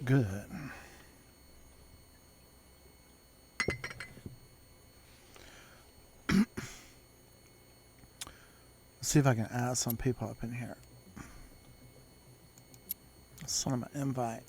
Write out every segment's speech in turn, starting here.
Good. Let's see if I can add some people up in here. Send them an invite.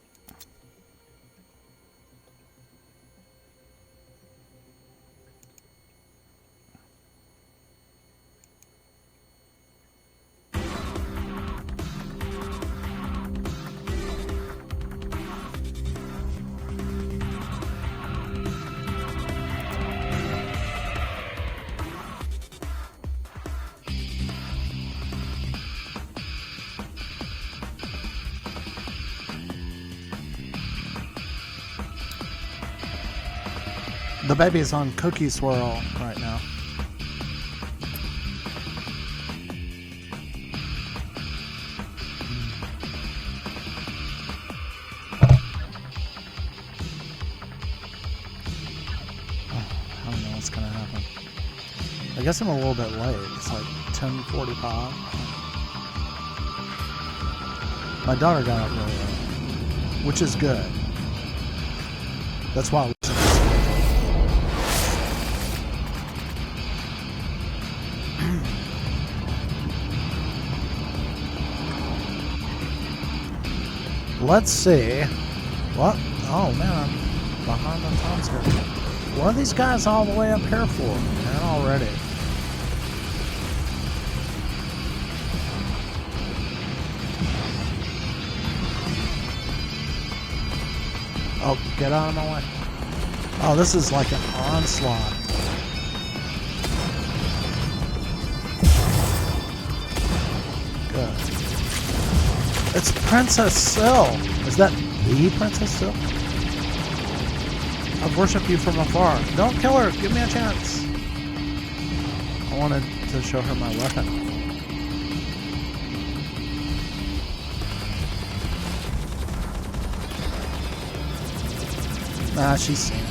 The baby's on Cookie Swirl right now. I don't know what's gonna happen. I guess I'm a little bit late. It's like 10:45. My daughter got up really early, which is good. That's why. Let's see. What? Oh man, I'm behind the times here. What are these guys all the way up here for, man, already? Oh, get out of my way. Oh, this is like an onslaught. Good. It's Princess Syl. Is that the Princess Syl? I've worshipped you from afar. Don't kill her. Give me a chance. I wanted to show her my weapon. Nah, she's seen it.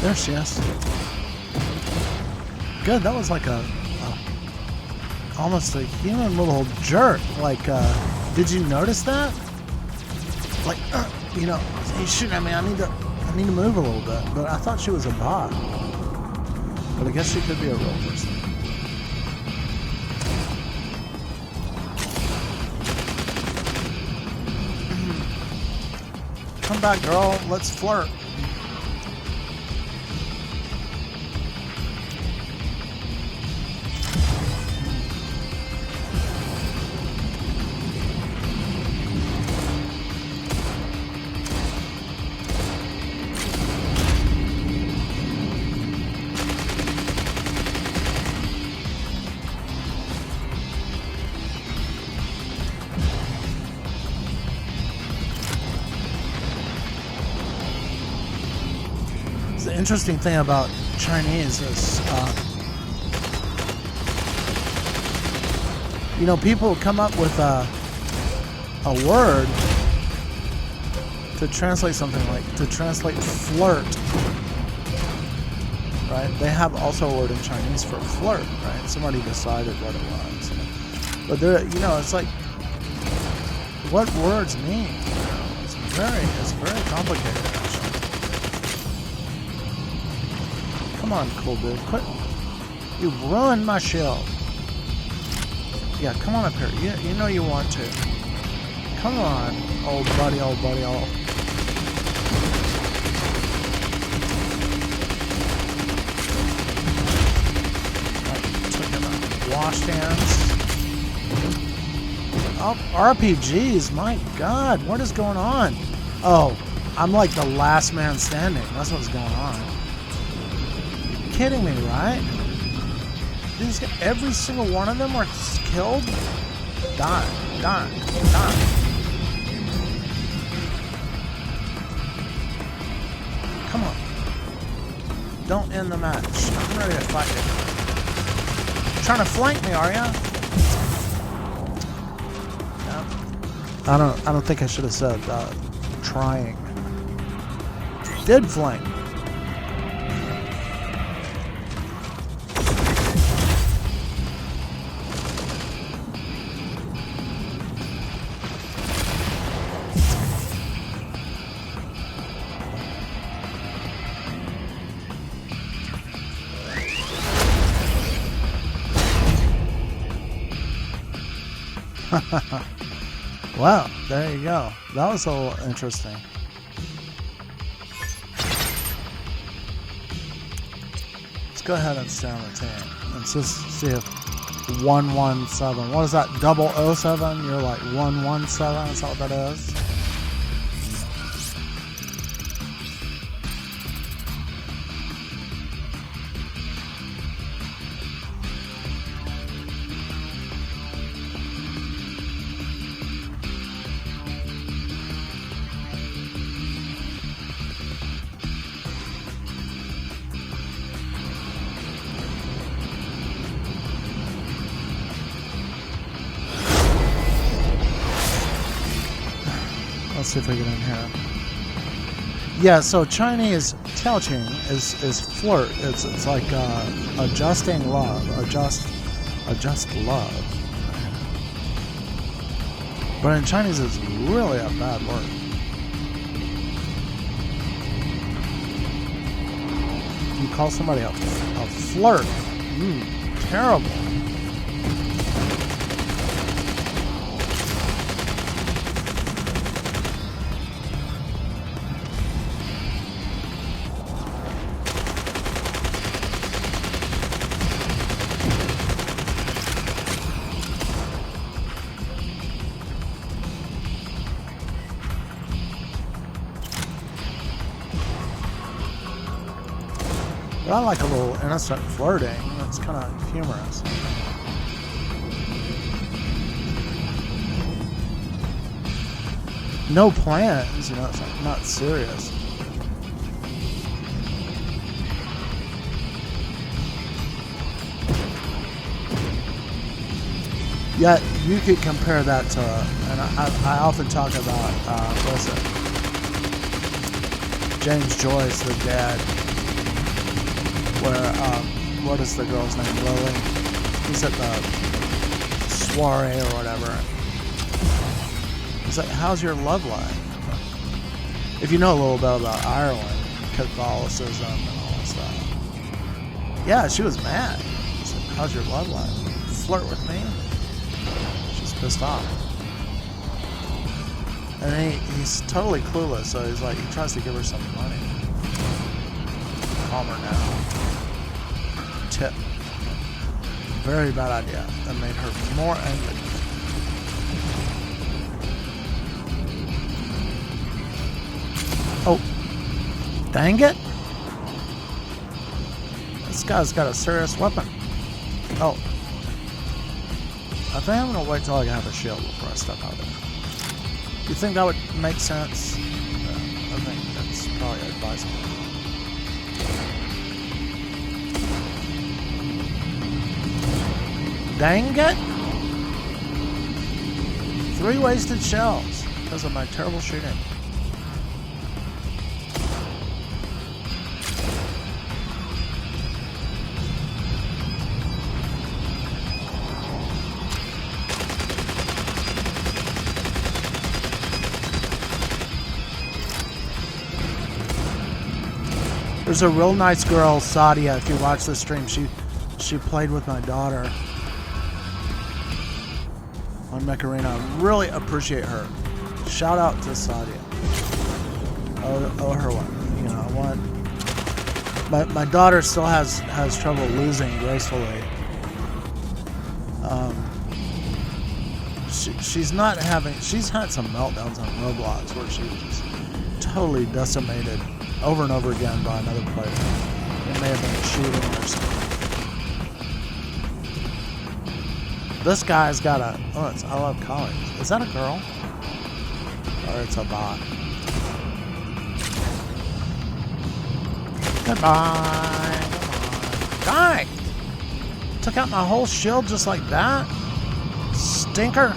There she is. Good. That was like almost a human little jerk. Like, did you notice that? Like, you know, he's shooting at me. I need to move a little bit. But I thought she was a bot. But I guess she could be a real person. Come back, girl. Let's flirt. The interesting thing about Chinese is, you know, people come up with a word to translate something, like to translate flirt, right? They have also a word in Chinese for flirt, right? Somebody decided what it was, but there, you know, it's like what words mean. You know? It's very complicated. Come on, cool dude. Quit. You ruined my shield. Yeah, come on up here. You know you want to. Come on, old buddy, old buddy, old. Took him out. Washed hands. Oh, RPGs. My God, what is going on? Oh, I'm like the last man standing. That's what's going on. Kidding me, right? These, every single one of them were killed. Darn. Come on. Don't end the match. I'm ready to fight you. You're trying to flank me, are ya? No. I don't think I should have said trying. Did flank. Well, there you go. That was a little interesting. Let's go ahead and stay on the team. Let's just see if 117. What is that? 007? You're like 117? Is that what that is? Let's see if we get in here. Yeah, so Chinese Tiaoqing is flirt. It's like adjusting love, adjust love. But in Chinese, it's really a bad word. You call somebody a flirt. Terrible. But I like a little innocent flirting. It's kind of humorous. No plans, you know, it's like not serious. Yet you could compare that to, and I often talk about, what's it? James Joyce, The Dead. Where, what is the girl's name? Lily? He's at the soiree or whatever. He's like, how's your love life? If you know a little bit about Ireland, Catholicism and all that stuff. Yeah, she was mad. He's like, how's your love life? Flirt with me? She's pissed off. And he's totally clueless, so he's like, he tries to give her some money. Calm her down. Tip. Very bad idea. That made her more angry. Oh. Dang it. This guy's got a serious weapon. Oh. I think I'm going to wait till I have a shield before I step out there. You think that would make sense? I think that's probably advisable. Dang it! 3 wasted shells because of my terrible shooting. There's a real nice girl, Sadia. If you watch the stream, she played with my daughter on Mech Arena. I really appreciate her. Shout out to Sadia. Oh her one. You know, my daughter still has trouble losing gracefully. She's had some meltdowns on Roblox where she was just totally decimated over and over again by another player. It may have been cheating or something. This guy's got a... Oh, it's I Love College. Is that a girl? Or it's a bot? Goodbye. Die! Took out my whole shield just like that? Stinker.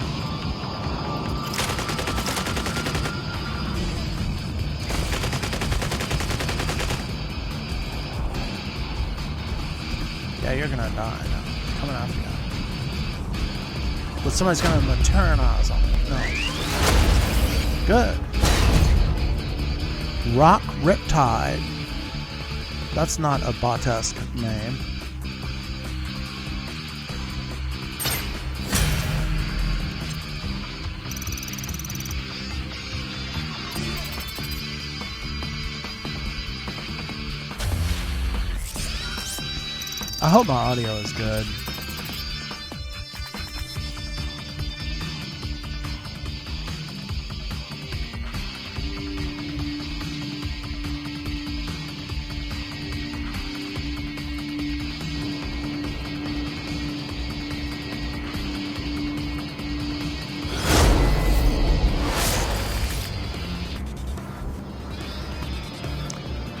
Yeah, you're gonna die now. Coming after you. But somebody's gonna materialize on me. No. Good. Rock Riptide. That's not a bot-esque name. I hope my audio is good.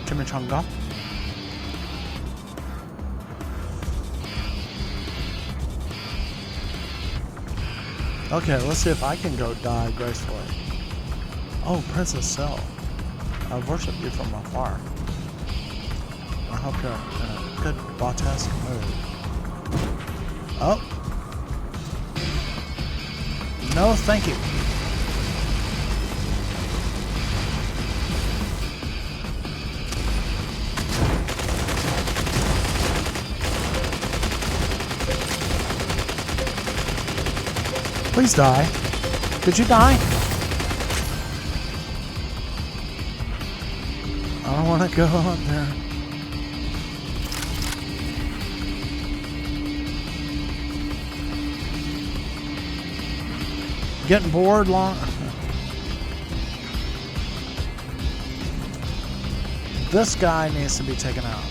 Chimichanga. Okay, let's see if I can go die gracefully. Oh, Princess Cell. I worship you from afar. I hope you're in a good Botesque mood. Oh. No, thank you. Please die. Did you die? I don't want to go up there. Getting bored long. This guy needs to be taken out.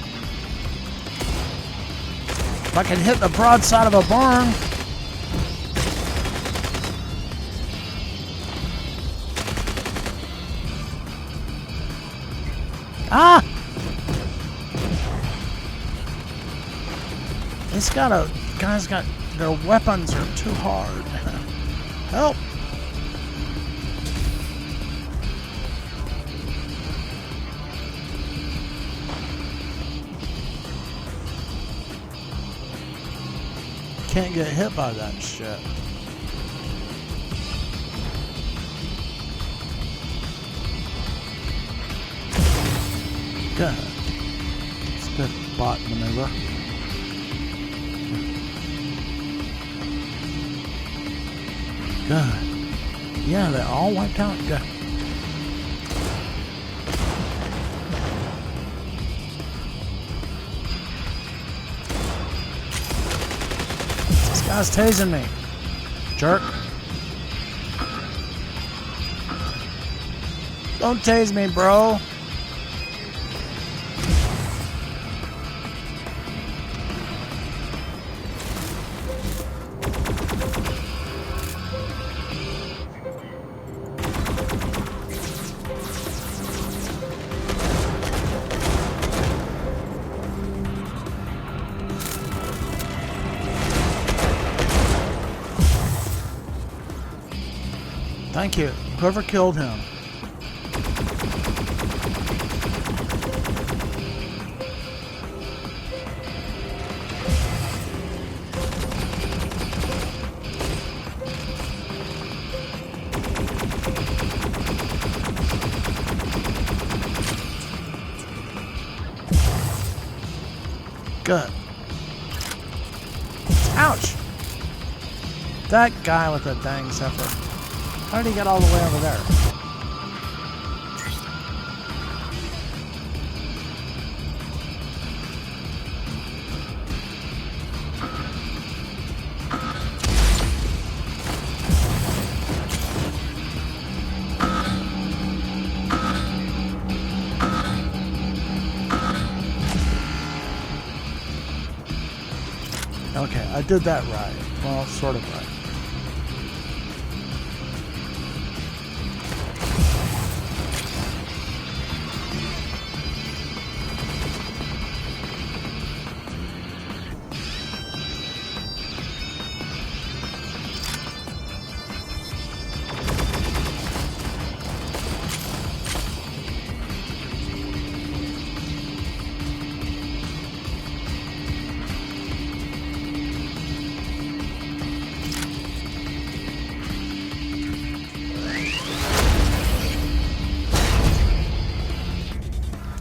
If I can hit the broadside of a barn. Ah! Guys got, their weapons are too hard. Help! Can't get hit by that shit. Good. It's a good bot maneuver. Good. Yeah, they're all wiped out. Good. This guy's tasing me. Jerk. Don't tase me, bro. Thank you. Whoever killed him. Good. Ouch! That guy with the dang zephyr. How did he get all the way over there? Okay, I did that right. Well, sort of right.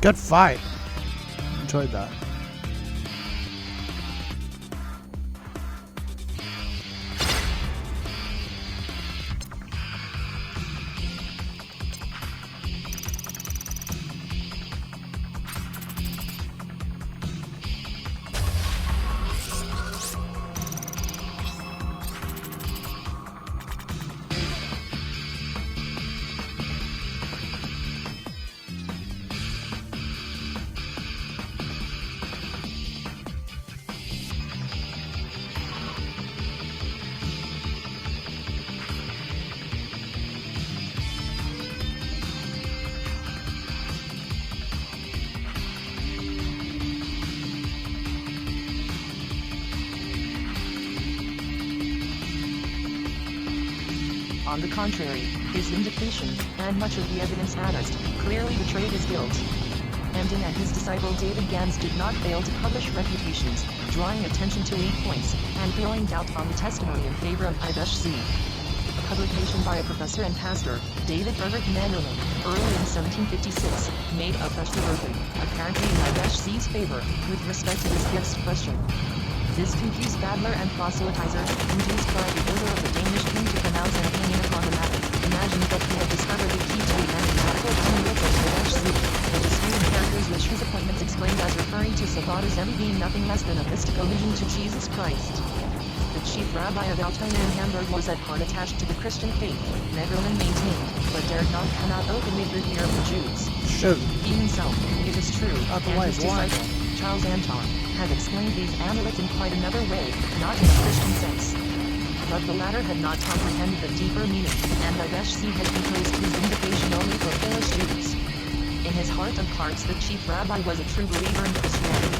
Good fight. Enjoyed that. On the contrary, his vindication, and much of the evidence adduced, clearly betrayed his guilt. Hamdan and his disciple David Gans did not fail to publish refutations, drawing attention to weak points, and throwing doubt on the testimony in favor of Ibeshzi. A publication by a professor and pastor, David Frederick Manderlin, early in 1756, made a Beshzi version, apparently in Ibeshzi's favor, with respect to this guest question. This confused babbler and proselytizer, induced by the order of the Danish king to pronounce an opinion upon the matter, imagined that he had discovered the key to the enigmatical community of Ibeshzi. The disputed characters which his appointments explained as referring to Savada Zemi being nothing less than a mystical allusion to Jesus Christ. The chief rabbi of Altona in Hamburg was at heart attached to the Christian faith, Neverland maintained, but dared not come out openly through fear of the Jews. Shoot. He himself, it is true, Not the and way his it's like. disciple, Charles Anton, had explained these amulets in quite another way, not in a Christian sense. But the latter had not comprehended the deeper meaning, and Ibeshzi had composed his vindication only for Polish Jews. In his heart of hearts the chief rabbi was a true believer in Christianity.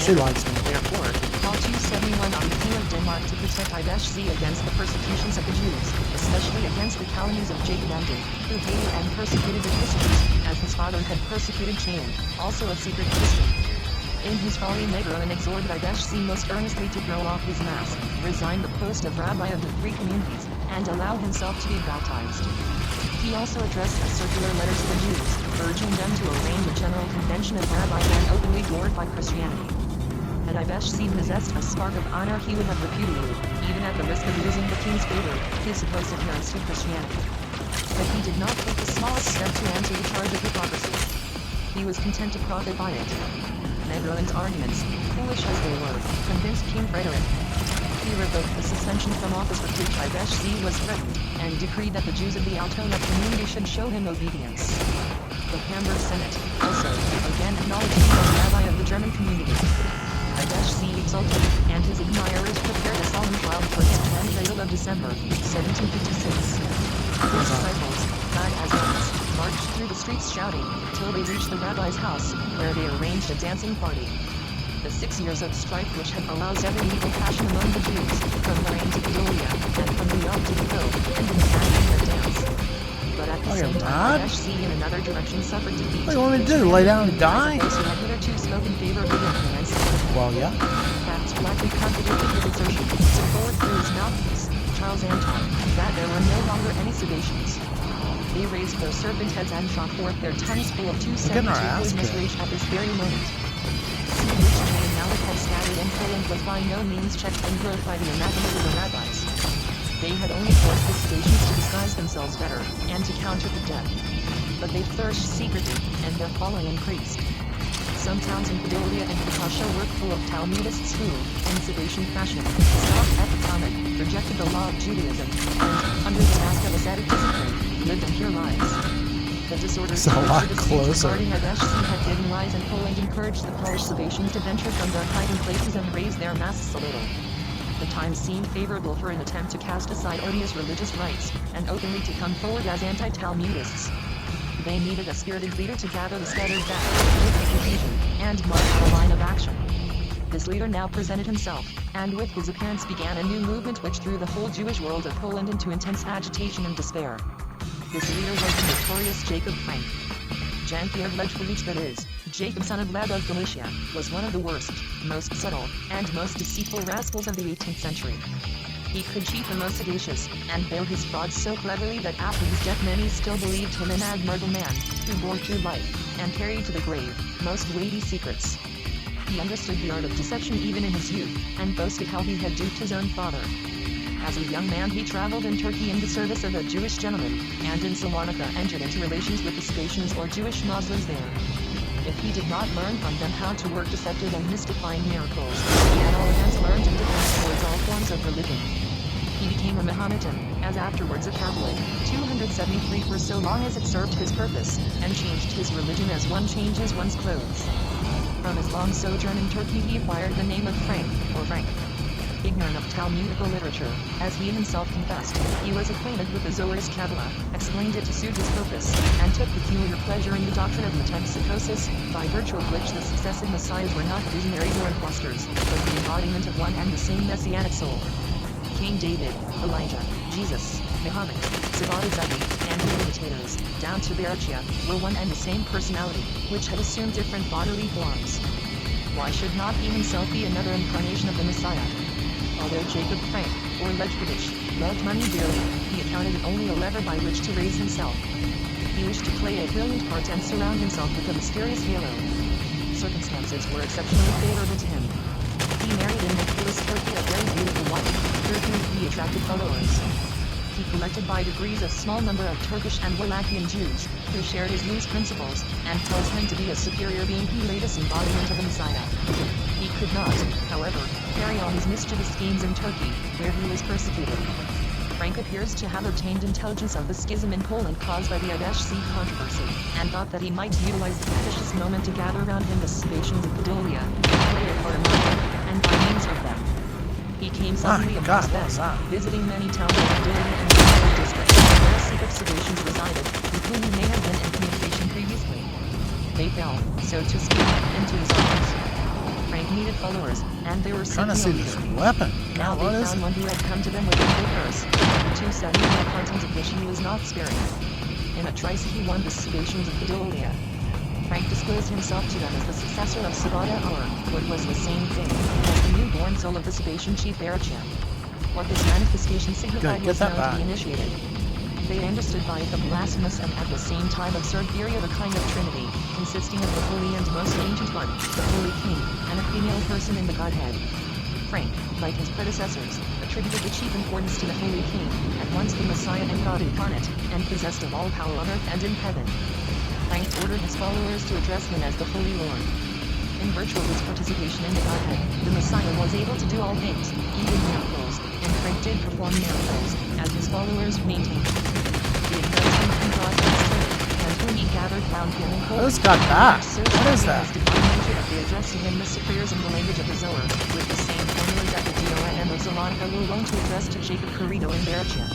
She likes me. Therefore, Paul 271 on the king of Denmark to protect Ibeshzi against the persecutions of the Jews, especially against the calumnies of Jacob Emden, who hated and persecuted the Christians, as his father had persecuted Chaim, also a secret Christian. In his folly Negerlin exhorted Ibeshzi most earnestly to throw off his mask, resign the post of rabbi of the three communities, and allow himself to be baptized. He also addressed a circular letter to the Jews, urging them to arrange a general convention of rabbis and openly glorify Christianity. Had Ibeshzi possessed a spark of honor he would have repudiated, even at the risk of losing the king's favor, his supposed adherence to Christianity. But he did not take the smallest step to answer the charge of hypocrisy. He was content to profit by it. Negerlin's arguments, foolish as they were, convinced King Frederick. He revoked the suspension from office with which Ibeshzi was threatened, and decreed that the Jews of the Altona community should show him obedience. The Hamburg Senate, also, again acknowledged him as rabbi of the German community. Ibeshzi exulted, and his admirers prepared a solemn trial for him 20th of December, 1756. His disciples, clad as nuns, marched through the streets shouting, till they reached the rabbi's house, where they arranged a dancing party. The 6 years of strife which had aroused every evil passion among the Jews, from Lorraine to Podolia, and from New York to the Cove, ended in a dance. But at the same time, Ibeshzi in another direction suffered defeat. What do you want me to do? Lay down and die? Those who had hitherto spoken in favor of the influence. Well, yeah. Facts flatly contradicted his assertion, so forward through his mouthpiece, Charles Anton, that there were no longer any sedations. They raised their serpent heads and shot forth their tongues full of 272 poisonous rage at this very moment. See which chain Malik had scattered in Poland was by no means checked and growth by the anathemas of the rabbis. They had only forced the sedations to disguise themselves better, and to counterfeit death. But they flourished secretly, and their following increased. Some towns in Podolia and Prussia were full of Talmudists who, in sedation fashion, scoffed at the Talmud, rejected the law of Judaism, and, under the mask of ascetic discipline, lived impure lives. The disorders It's a lot closer. regarding Ibeshzi had given rise in Poland encouraged the Polish Sabbatians to venture from their hiding places and raise their masks a little. The time seemed favorable for an attempt to cast aside odious religious rites, and openly to come forward as anti-Talmudists. They needed a spirited leader to gather the scattered back, with the confusion, and mark the line of action. This leader now presented himself, and with his appearance began a new movement which threw the whole Jewish world of Poland into intense agitation and despair. This leader was the notorious Jacob Frank. Jan Pierre-Ledgevich, that is, Jacob son of Lad of Galicia, was one of the worst, most subtle, and most deceitful rascals of the 18th century. He could cheat the most sagacious, and veil his frauds so cleverly that after his death many still believed him an admirable man, who bore true life, and carried to the grave, most weighty secrets. He understood the art of deception even in his youth, and boasted how he had duped his own father. As a young man he traveled in Turkey in the service of a Jewish gentleman, and in Salonika entered into relations with the Sabbatians or Jewish Muslims there. If he did not learn from them how to work deceptive and mystifying miracles, he at all events learned indifference towards all forms of religion. He became a Mahometan, as afterwards a Catholic, 273 for so long as it served his purpose, and changed his religion as one changes one's clothes. From his long sojourn in Turkey he acquired the name of Frank, or Frank. Ignorant of Talmudical literature, as he himself confessed, he was acquainted with the Zohar's Kabbalah, explained it to suit his purpose, and took peculiar pleasure in the doctrine of metempsychosis, by virtue of which the successive messiahs were not visionaries or impostors, but the embodiment of one and the same messianic soul. King David, Elijah, Jesus, Muhammad, Sabata Zagi, and the imitators, down to Berachia, were one and the same personality, which had assumed different bodily forms. Why should not he himself be another incarnation of the Messiah? Although Jacob Frank, or Ledkovich, loved money dearly, he accounted it only a lever by which to raise himself. He wished to play a brilliant part and surround himself with a mysterious halo. Circumstances were exceptionally favorable to him. He married in Nicholas Turkey a very beautiful wife, through whom he attracted followers. He collected by degrees a small number of Turkish and Wallachian Jews, who shared his loose principles, and caused him to be a superior being who latest embodiment of the Messiah. He could not, however, carry on his mischievous schemes in Turkey, where he was persecuted. Frank appears to have obtained intelligence of the schism in Poland caused by the Adash Sea controversy, and thought that he might utilize the propitious moment to gather around him the Sabbatians of Podolia, play a part among them, and by means of them. He came suddenly amongst them, visiting many towns of Podolia and the Podolia district, where a secret Sabbatians resided, with whom he may have been in communication previously. They fell, so to speak, into his arms. Frank needed followers, and they were Trying to see this weapon. Now what they is found it? one who had come to them with a full purse, the 270 the content of which he was not sparing. In a trice he won the Sabbatians of Podolia. Frank disclosed himself to them as the successor of Sabata or, what was the same thing, as the newborn soul of the Sabbatian chief Berachia. What this manifestation signified was known to be initiated. They understood by it the blasphemous and at the same time absurd theory of a kind of trinity, consisting of the holy and most ancient one, the Holy King, and a female person in the Godhead. Frank, like his predecessors, attributed the chief importance to the Holy King, at once the Messiah and God incarnate, and possessed of all power on earth and in heaven. Frank ordered his followers to address him as the Holy Lord. In virtue of his participation in the Godhead, the Messiah was able to do all things, even miracles, and Frank did perform miracles, as his followers maintained. The encouragement and God and whom he gathered found him in Poland. Who's got that? What is that? They addressed to him the superiors in the language of the Zohar, with the same formulas that the Dora and the Zolonica were wont to address to Jacob Carrito in Berachia.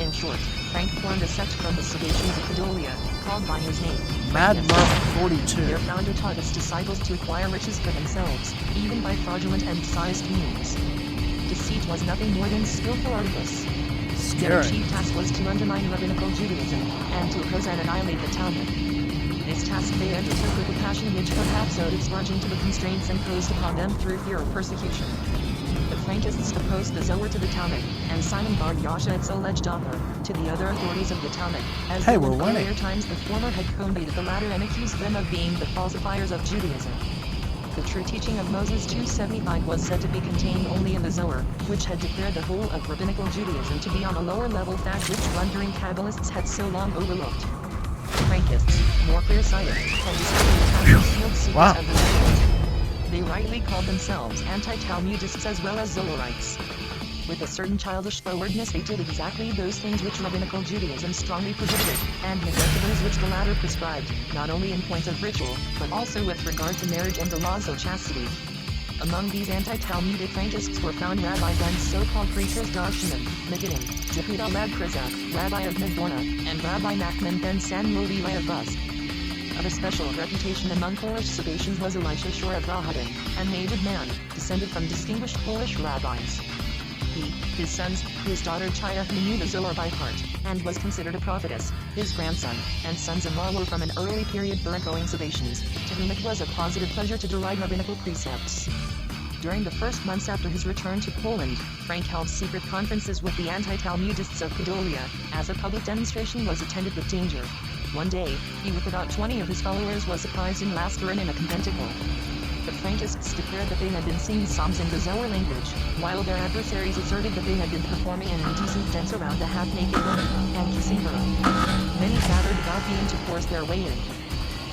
In short, Frank formed a sect from the Sabbatians of Podolia, called by his name. Mad Muff 42. Their founder taught his disciples to acquire riches for themselves, even by fraudulent and dishonest means. Deceit was nothing more than skillful artifice. Their Scary. chief task was to undermine rabbinical Judaism, and to oppose and annihilate the Talmud. This task they undertook with a passion which perhaps owed its origin to the constraints imposed upon them through fear of persecution. The Frankists opposed the Zohar to the Talmud, and Simon Bar Yasha, its alleged author, to the other authorities of the Talmud, as Hey, though we're in winning. earlier times the former had combated the latter and accused them of being the falsifiers of Judaism. The true teaching of Moses 275 was said to be contained only in the Zohar, which had declared the whole of rabbinical Judaism to be on a lower level, fact which wandering Kabbalists had so long overlooked. Frankists, more clear-sighted, had discovered the concealed secrets Wow. of the Zohar. They rightly called themselves anti-Talmudists as well as Zoharites. With a certain childish forwardness they did exactly those things which rabbinical Judaism strongly prohibited, and neglected those which the latter prescribed, not only in point of ritual, but also with regard to marriage and the laws of chastity. Among these anti-Talmudic Frankists were found rabbis and so-called preachers Darshanim, Megidim, Yehuda Lab Kriza, Rabbi of Midborna, and Rabbi Nachman ben Samuel Levi of Bus. Of a special reputation among Polish Sabbatians was Elisha Shor of Rahadin, an aged man, descended from distinguished Polish rabbis. He, his sons, his daughter Chaya who knew the Zohar by heart, and was considered a prophetess, his grandson, and sons-in-law were from an early period Burnt-going Sabbatians, to whom it was a positive pleasure to deride rabbinical precepts. During the first months after his return to Poland, Frank held secret conferences with the anti-Talmudists of Podolia, as a public demonstration was attended with danger. One day, he with about 20 of his followers was surprised in Laskarin in a conventicle. The Frankists declared that they had been singing psalms in the Zohar language, while their adversaries asserted that they had been performing an indecent dance around a half-naked woman, and kissing her. Many gathered about being to force their way in.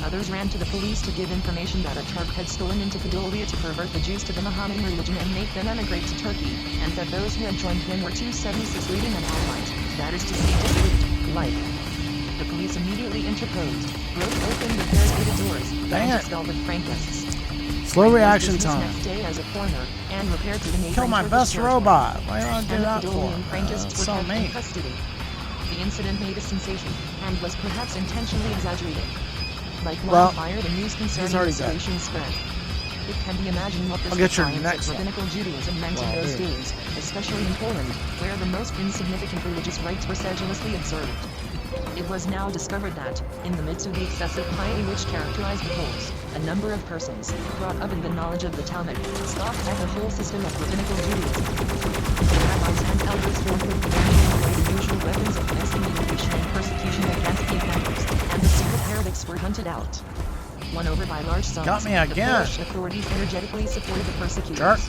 Others ran to the police to give information that a Turk had stolen into Podolia to pervert the Jews to the Mohammedan religion and make them emigrate to Turkey, and that those who had joined him were 276 leading an Alawite, that is to say disbelieved, like. The police immediately interposed, broke open the barricaded doors, Dang and it. expelled the Frankists. Slow Frank was reaction dismissed time. next day as a foreigner, and repaired to the neighboring Kill my Turkish best territory. robot. Why do you want to do And the that Podolian for? Frankists It's were so kept in mean. custody. The incident made a sensation, and was perhaps intentionally exaggerated. Like Well, wildfire, the news concerning already the dead. Sabbatians spread. It can be imagined what this I'll get your defiance next of one. rabbinical Judaism meant Well, in those here. days, especially in Poland, where the most insignificant religious rites were sedulously observed. It was now discovered that, in the midst of the excessive piety which characterized the Poles, a number of persons, brought up in the knowledge of the Talmud, scoffed at the whole system of rabbinical Judaism. The rabbis and elders forthwith began to employ the usual weapons of excommunication and persecution against the offenders, and the secret heretics were hunted out. Won over by large sums, Got me the again. Polish authorities energetically supported the persecutors. Jerk.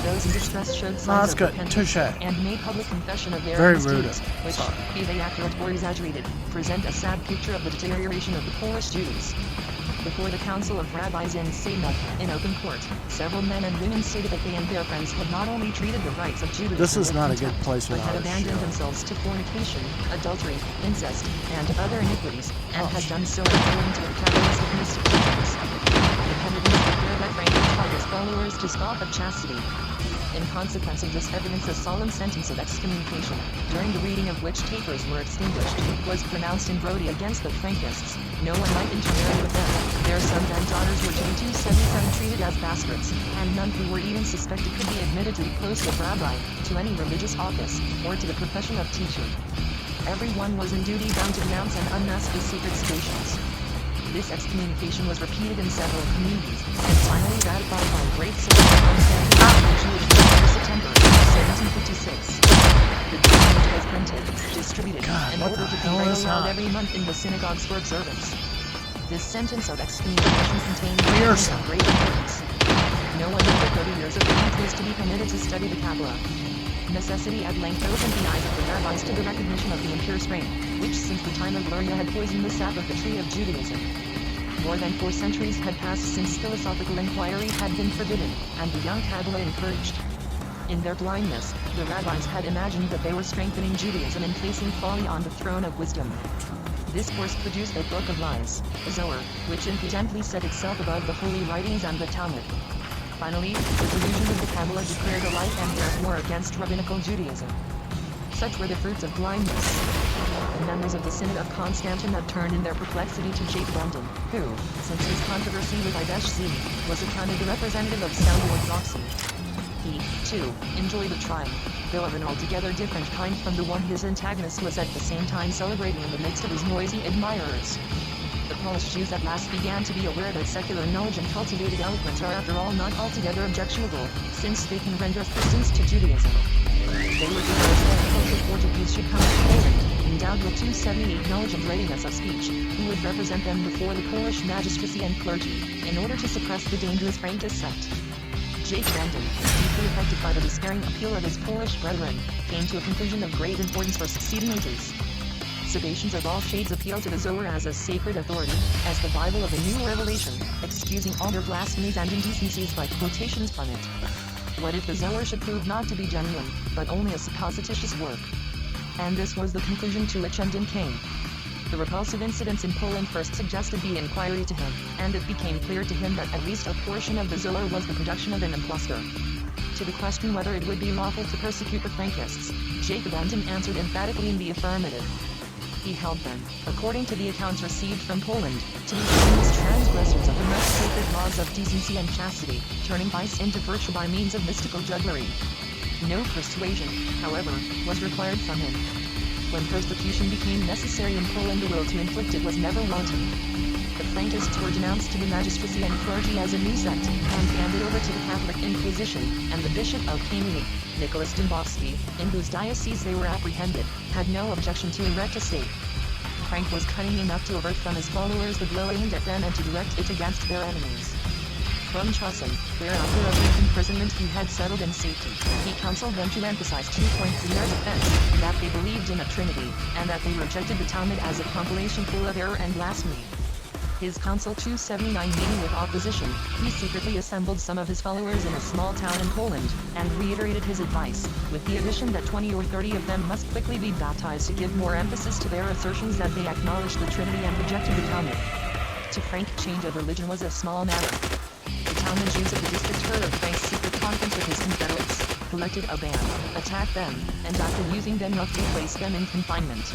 Those in distress showed No, signs that's of good. repentance Touche. and made public confession of their Very misdeeds, rude. which, Sorry. be they accurate or exaggerated, present a sad picture of the deterioration of the Polish Jews. Before the Council of Rabbis in Sejna, in open court, several men and women stated that they and their friends had not only treated the rights of Judaism This is with not a contempt, good place but without had a abandoned show. themselves to fornication, adultery, incest, and other iniquities, and Oh, had done so according to the catalyst of mystic teachings. The penitents declared that Frank had taught his followers to scoff at chastity. In consequence of this evidence, a solemn sentence of excommunication, during the reading of which tapers were extinguished, was pronounced in Brody against the Frankists. No one might intermarry with them. Their sons and daughters were to be 277 treated as bastards, and none who were even suspected could be admitted to the post of rabbi, to any religious office, or to the profession of teacher. Everyone was in duty bound to denounce and unmask the secret stations. This excommunication was repeated in several communities, and finally ratified by a great civil Constantinople Jewish September 1756. The document was printed, distributed, God, and what ordered the to be hell read is aloud that? every month in the synagogues for observance. This sentence of excommunication contained Fearsome. of great importance. No one under 30 years of age was to be permitted to study the Kabbalah. Necessity at length opened the eyes of the rabbis to the recognition of the impure strain, which since the time of Gloria had poisoned the sap of the tree of Judaism. More than 4 centuries had passed since philosophical inquiry had been forbidden, and the young Kabbalah encouraged. In their blindness, the rabbis had imagined that they were strengthening Judaism and placing folly on the throne of wisdom. This course produced a book of lies, the Zohar, which impudently set itself above the holy writings and the Talmud. Finally, the delusions of the Kabbalah declared alike and therefore against rabbinical Judaism. Such were the fruits of blindness. The members of the Synod of Constantinople turned in their perplexity to Jacob Emden, who, since his controversy with Ivesh Z, was accounted the representative of sound orthodoxy. He, too, enjoyed a triumph, though of an altogether different kind from the one his antagonist was at the same time celebrating in the midst of his noisy admirers. The Polish Jews at last began to be aware that secular knowledge and cultivated eloquence are after all not altogether objectionable, since they can render assistance to Judaism. They were desirous that the cultured Portuguese should come to Poland, endowed with 278 knowledge and readiness of speech, who would represent them before the Polish magistracy and clergy, in order to suppress the dangerous Frankist sect. Jacob Emden, deeply affected by the despairing appeal of his Polish brethren, came to a conclusion of great importance for succeeding ages. Sabations of all shades appeal to the Zohar as a sacred authority, as the Bible of a new revelation, excusing all their blasphemies and indecencies by quotations from it. What if the Zohar should prove not to be genuine, but only a supposititious work? And this was the conclusion to which Emden came. The repulsive incidents in Poland first suggested the inquiry to him, and it became clear to him that at least a portion of the Zohar was the production of an impostor. To the question whether it would be lawful to persecute the Frankists, Jacob Emden answered emphatically in the affirmative. He held them, according to the accounts received from Poland, to be shameless transgressors of the most sacred laws of decency and chastity, turning vice into virtue by means of mystical jugglery. No persuasion, however, was required from him. When persecution became necessary in Poland, the will to inflict it was never wanting. The Frankists were denounced to the magistracy and clergy as a new sect, and handed over to the Catholic Inquisition, and the Bishop of Kamieniec, Nicholas Dembowski, in whose diocese they were apprehended, had no objection to erect a stake. Frank was cunning enough to avert from his followers the blow aimed at them and to direct it against their enemies. From Trussen, where after a brief imprisonment he had settled in safety, he counseled them to emphasize 2 points in their defense, that they believed in a Trinity, and that they rejected the Talmud as a compilation full of error and blasphemy. His Council 279 meeting with opposition, he secretly assembled some of his followers in a small town in Poland, and reiterated his advice, with the addition that 20 or 30 of them must quickly be baptized to give more emphasis to their assertions that they acknowledged the Trinity and rejected the Talmud. To Frank, change of religion was a small matter. The Talmud Jews of the district heard of Frank's secret conference with his confederates, collected a band, attacked them, and after using them roughly placed them in confinement.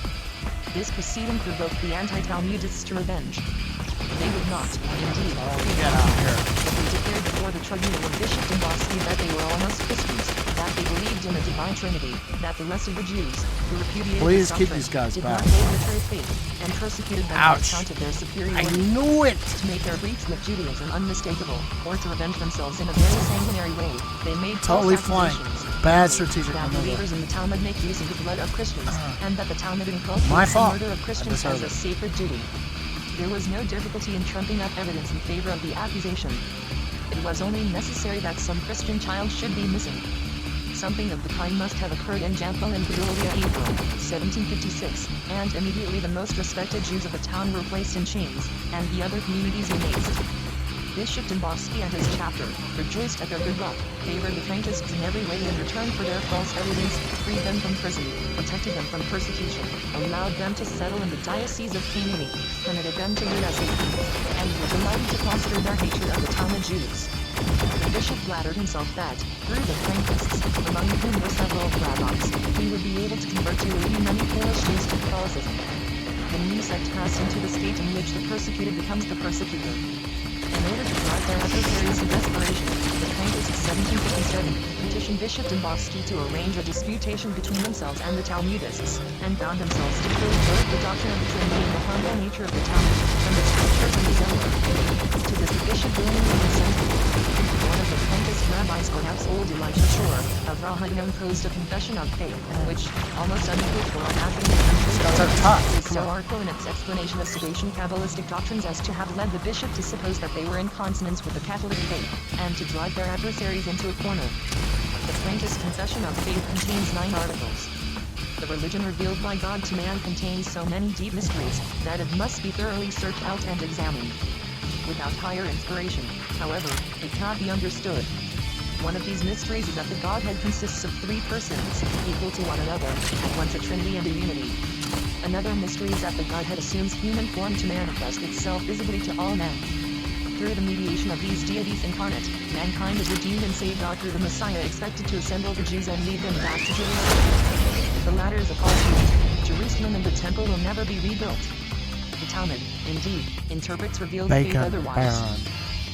This proceeding provoked the anti-Talmudists to revenge. They would not, indeed, be Get out of here. but they declared before the tribunal of Bishop Domboski that they were almost Christians, that they believed in a divine Trinity, that the rest of the Jews, who repudiated Please this keep doctrine, these guys did back. not hold the true faith, and persecuted them on Ouch. account of their I superiority. knew it! To make their breach with Judaism unmistakable, or to revenge themselves in a very sanguinary way, they made Totally false flanked. accusations. Bad strategic That maneuver. believers in the Talmud make use of the blood of Christians, and that the Talmud inculcates My the fault. murder of I Christians deserve as a it. sacred duty. There was no difficulty in trumping up evidence in favor of the accusation. It was only necessary that some Christian child should be missing. Something of the kind must have occurred in Jampel and Podolia, April 1756, and immediately the most respected Jews of the town were placed in chains, and the other communities amazed. Bishop Domboski and his chapter rejoiced at their good luck, favored the Frankists in every way in return for their false evidence, freed them from prison, protected them from persecution, allowed them to settle in the diocese of Canaan, permitted them to live as they pleased, and were delighted to foster their hatred of the Talmud Jews. The bishop flattered himself that, through the Frankists, among whom were several rabbis, he would be able to convert to 80 many Polish Jews to Catholicism. The new sect passed into the state in which the persecuted becomes the persecutor. In order to drive their adversaries to desperation, the Frankists 1757 petitioned Bishop Domboski to arrange a disputation between themselves and the Talmudists, and bound themselves to prove both the doctrine of the Trinity and the harmful nature of the Talmud, from the scriptures and the Zohar. To this the bishop willingly consented. One of the Frankist rabbis, perhaps old Elisha Shor, of Rahagnon, posed a confession of faith, which, almost unequaled for our academic country, Guys are tough. is Come so on. artful in its explanation of Sabbatian Kabbalistic doctrines as to have led the bishop to suppose that they were in consonance with the Catholic faith, and to drive their adversaries into a corner. The Frankist Confession of Faith contains 9 articles. The religion revealed by God to man contains so many deep mysteries, that it must be thoroughly searched out and examined. Without higher inspiration, however, it cannot be understood. One of these mysteries is that the Godhead consists of 3 persons, equal to one another, at once a Trinity and a unity. Another mystery is that the Godhead assumes human form to manifest itself visibly to all men. Through the mediation of these deities incarnate, mankind is redeemed and saved out through the Messiah expected to assemble the Jews and lead them back to Jerusalem. The latter is a false view. Jerusalem and the temple will never be rebuilt. The Talmud, indeed, interprets revealed faith Bacon otherwise. Baron.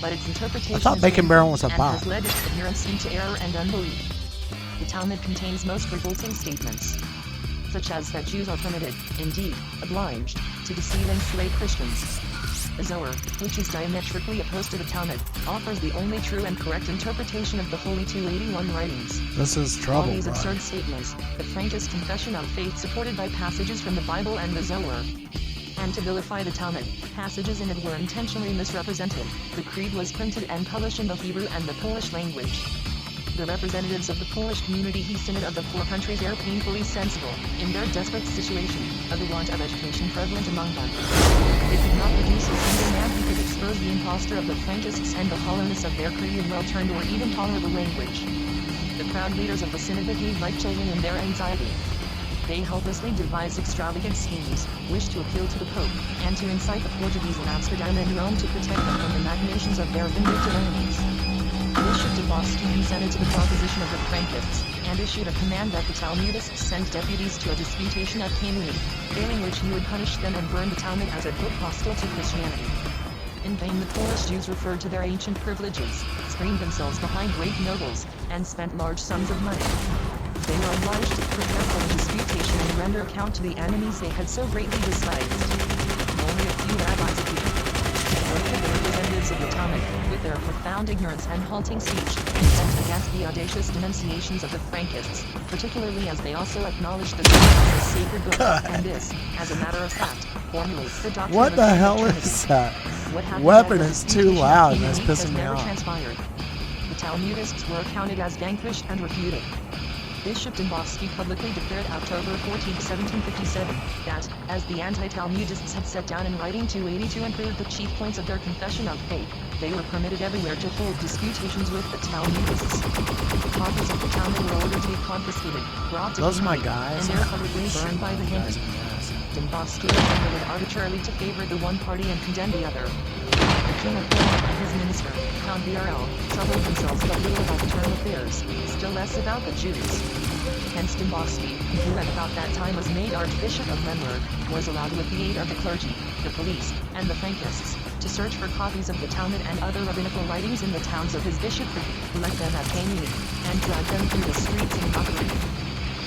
But its interpretation I thought is Bacon vague Baron was a and bot. has led its adherents into error and unbelief. The Talmud contains most revolting statements, such as that Jews are permitted, indeed, obliged, to deceive and slay Christians. The Zohar, which is diametrically opposed to the Talmud, offers the only true and correct interpretation of the Holy 281 writings. This is All trouble, these bro. absurd statements, the Frankist Confession of Faith supported by passages from the Bible and the Zohar. And to vilify the Talmud, passages in it were intentionally misrepresented. The creed was printed and published in the Hebrew and the Polish language. The representatives of the Polish community Synod of the 4 countries are painfully sensible, in their desperate situation, of the want of education prevalent among them. They could not produce a single man who could expose the imposture of the Frankists and the hollowness of their creed in well-turned or even tolerable language. The proud leaders of the Synod behaved like children in their anxiety. They helplessly devised extravagant schemes, wished to appeal to the Pope, and to incite the Portuguese in Amsterdam and Rome to protect them from the machinations of their vindictive enemies. Bishop Domboski consented to the proposition of the Frankists, and issued a command that the Talmudists send deputies to a disputation at Canaan, failing which he would punish them and burn the Talmud as a book hostile to Christianity. In vain the Polish Jews referred to their ancient privileges, screened themselves behind great nobles, and spent large sums of money. They were obliged to prepare for the disputation and render account to the enemies they had so greatly despised. Only a few rabbis appeared. Both of the representatives of the Talmud, with their profound ignorance and halting speech, contended against the audacious denunciations of the Frankists, particularly as they also acknowledged the Bible as a sacred book, and this, as a matter of fact, formulates the doctrine What of the the hell Trinity. is that? What happened Weapon at the is too disputation loud of and it's Canaan pissing has me never off. transpired. The Talmudists were accounted as vanquished and refuted. Bishop Domboski publicly declared October 14, 1757, that, as the anti-Talmudists had set down in writing 282 and proved the chief points of their confession of faith, they were permitted everywhere to hold disputations with the Talmudists. Copies of the Talmud were ordered to be confiscated, brought to Those are my Canaan, guys. and there publicly burned by the Guys hand. in the ass. Domboski determined arbitrarily to favor the one party and condemn the other. The King of Poland and his minister, Count Biarel, troubled themselves but little about internal affairs, still less about the Jews. Hence Domboski, who at about that time was made Archbishop of Lemberg, was allowed with the aid of the clergy, the police, and the Frankists, to search for copies of the Talmud and other rabbinical writings in the towns of his bishopric, collect them at Canaan, and drag them through the streets in mockery.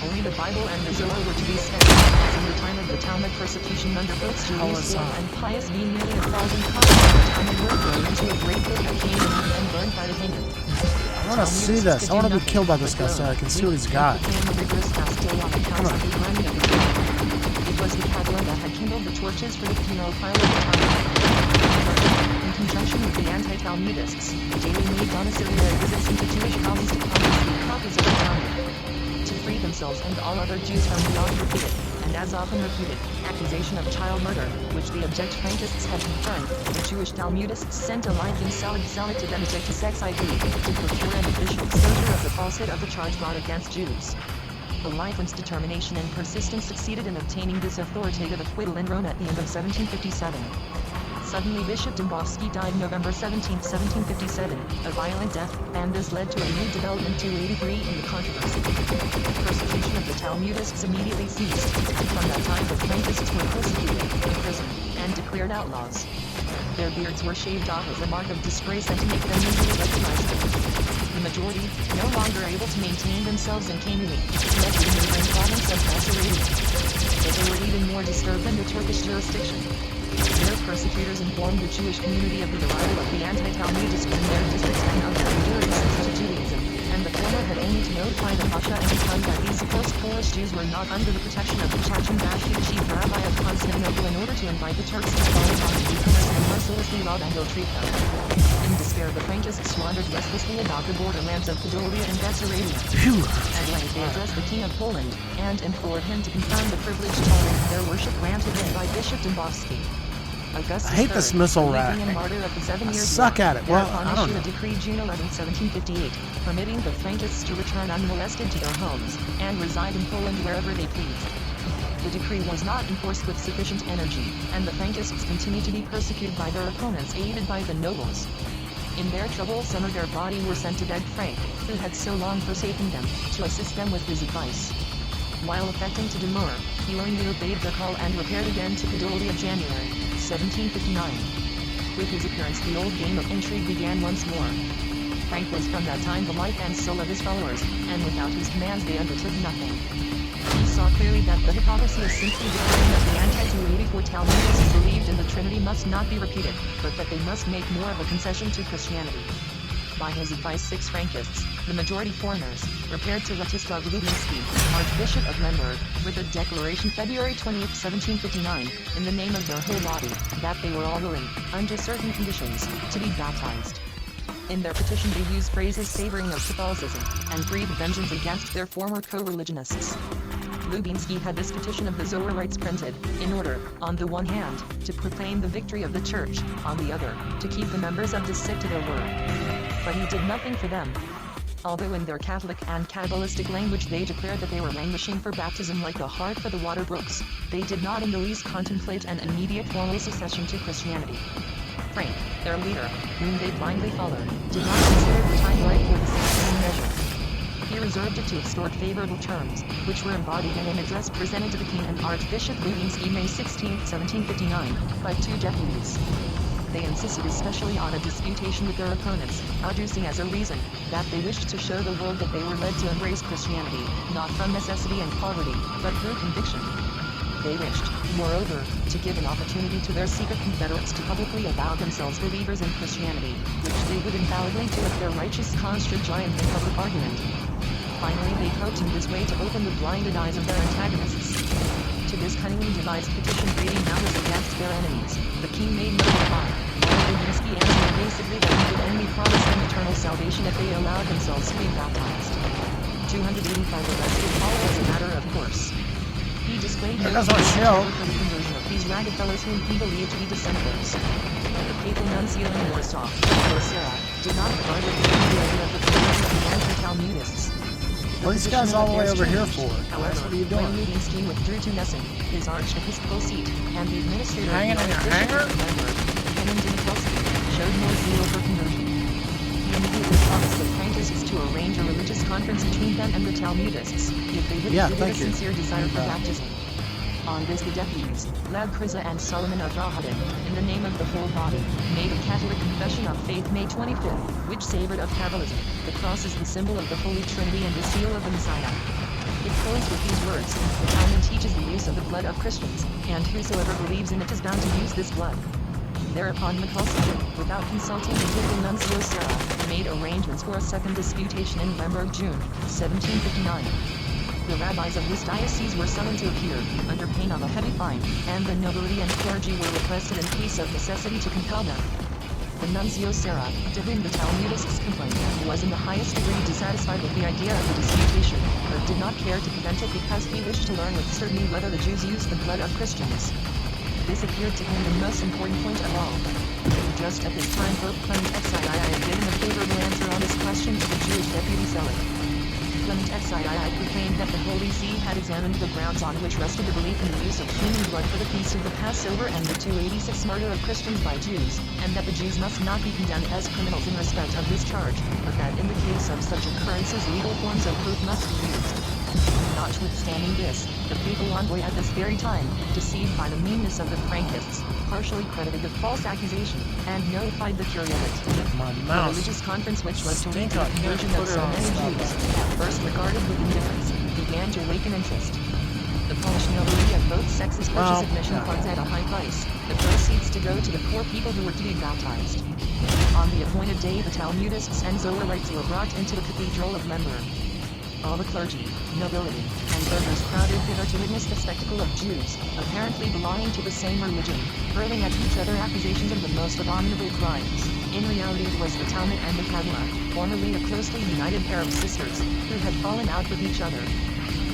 Only the Bible and the Zohar were to be spent, as in the time of the Talmud persecution under both Jerusalem and Pius V. Nearly 1,000 copies of the Talmud were thrown into a great pit at Canaan and burned by the Haman. I want to see this. I want to be killed by this guy so I can see what he's got. Come on. It was the Kabbalah that had kindled the torches for the funeral pile of the Talmud. In conjunction with the anti-Talmudists, daily made domiciliary visits into Jewish houses to confiscate copies of the Talmud. To free themselves and all other Jews from the oft-repeated, and as often repeated, accusation of child murder, which the abject Frankists had confirmed, the Jewish Talmudists sent a Lycan Selig to them to sex ID, to procure an official exposure of the falsehood of the charge brought against Jews. The Lycan's determination and persistence succeeded in obtaining this authoritative acquittal in Rome at the end of 1757. Suddenly Bishop Dembowski died November 17, 1757, a violent death, and this led to a new development 283 in the controversy. Persecution of the Talmudists immediately ceased, and from that time the Frankists were persecuted, imprisoned, and declared outlaws. Their beards were shaved off as a mark of disgrace and to make them easily recognizable. The majority, no longer able to maintain themselves in Canaan, fled to the neighboring province of Bessarabia. But they were even more disturbed than the Turkish jurisdiction. Their persecutors informed the Jewish community of the arrival of the anti-Talmudists in their districts and of their endurance to Judaism, and the former had only to notify the Pasha and tell that these supposed Polish Jews were not under the protection of the Chachim-Bashid chief rabbi of Constantinople in order to invite the Turks to follow on newcomers and mercilessly rob and ill-treat them. In despair, the Frankists wandered restlessly about the borderlands of Podolia and Bessarabia. At length they addressed the King of Poland, and implored him to confirm the privilege tolerated their worship granted them by Bishop Dembowski. Augustus I hate this missile rack. I suck at it. Well, I don't know. A decree June 11, 1758, permitting the Frankists to return unmolested to their homes, and reside in Poland wherever they pleased. The decree was not enforced with sufficient energy, and the Frankists continued to be persecuted by their opponents aided by the nobles. In their trouble some of their body were sent to beg Frank, who had so long forsaken them, to assist them with his advice. While affecting to demur, he willingly obeyed their call and repaired again to Podolia January 1759. With his appearance the old game of intrigue began once more. Frank was from that time the life and soul of his followers, and without his commands they undertook nothing. He saw clearly that the hypocrisy of simply declaring that the anti-284 Talmudists believed in the Trinity must not be repeated, but that they must make more of a concession to Christianity. By his advice 6 Frankists, the majority foreigners, repaired to Rastislav Lubinski, Archbishop of Lemberg, with a declaration February 20, 1759, in the name of their whole body, that they were all willing, under certain conditions, to be baptized. In their petition they used phrases savoring of Catholicism, and breathed vengeance against their former co-religionists. Lubinski had this petition of the Zoharites printed, in order, on the one hand, to proclaim the victory of the Church, on the other, to keep the members of the sick to their word. But he did nothing for them. Although in their Catholic and Kabbalistic language they declared that they were languishing for baptism like a hart for the water brooks, they did not in the least contemplate an immediate formal succession to Christianity. Frank, their leader, whom they blindly followed, did not consider the time ripe for the same measure. He reserved it to extort favorable terms, which were embodied in an address presented to the king and Archbishop Lubinski May 16, 1759, by 2 deputies. They insisted especially on a disputation with their opponents, adducing as a reason, that they wished to show the world that they were led to embrace Christianity, not from necessity and poverty, but through conviction. They wished, moreover, to give an opportunity to their secret confederates to publicly avow themselves believers in Christianity, which they would infallibly do if their righteous cause should triumph in public argument. Finally they hoped in this way to open the blinded eyes of their antagonists. To this cunningly devised petition breathing malice against their enemies, the king made no reply, while Lubinski answered evasively that he would only promise them eternal salvation if they allowed themselves to be baptized. 285 arrested followed as a matter of course. He displayed no for the conversion of these ragged fellows whom he believed to be dissemblers. The papal nuncio in Warsaw, Rosera, did not regard with the idea of the conversion of the anti-Talmudists. What are these guys all the way over here for? However, What are you doing? when Lubinski withdrew to Messing, his archiepiscopal seat, and the administrator Hanging in your hanger? Canon Dimitrowski, showed more zeal for conversion. He immediately promised the Frankists to arrange a religious conference between them and the Talmudists, if they would exhibit a sincere desire for baptism. On this the deputies, Lad Kriza and Solomon of Rahadin, in the name of the whole body, made a Catholic confession of faith May 25th, which savored of Kabbalism. The cross is the symbol of the Holy Trinity and the seal of the Messiah. It closed with these words: the Talmud teaches the use of the blood of Christians, and whosoever believes in it is bound to use this blood. Thereupon Mikulski, without consulting the papal nuncio Sarah, made arrangements for a second disputation in Lemberg, June 1759. The rabbis of this diocese were summoned to appear, under pain of a heavy fine, and the nobility and clergy were requested in case of necessity to compel them. The nuncio Sarah, to whom the Talmudists complained, was in the highest degree dissatisfied with the idea of the disputation, but did not care to prevent it because he wished to learn with certainty whether the Jews used the blood of Christians. This appeared to him the most important point of all. Just at this time Pope Clement XIII had given a favorable answer on this question to the Jewish deputy zealot. Clement XIII proclaimed that the Holy See had examined the grounds on which rested the belief in the use of human blood for the feast of the Passover and the 286 murder of Christians by Jews, and that the Jews must not be condemned as criminals in respect of this charge, but that in the case of such occurrences legal forms of proof must be used. Notwithstanding this, the papal envoy at this very time, deceived by the meanness of the Frankists, partially credited the false accusation, and notified the Curiate. My The mouse. religious conference which was to lead to Stink the up. conversion Put of her so on many stop Jews, that. at first regarded with indifference, began to awaken interest. The Polish nobility of both sexes purchased admission funds at a high price, the proceeds to go to the poor people who were to be baptized. On the appointed day the Talmudists and Zoharites were brought into the Cathedral of Lemberg. All the clergy, nobility, and burghers crowded thither to witness the spectacle of Jews, apparently belonging to the same religion, hurling at each other accusations of the most abominable crimes. In reality it was the Talmud and the Kabbalah, formerly a closely united pair of sisters, who had fallen out with each other.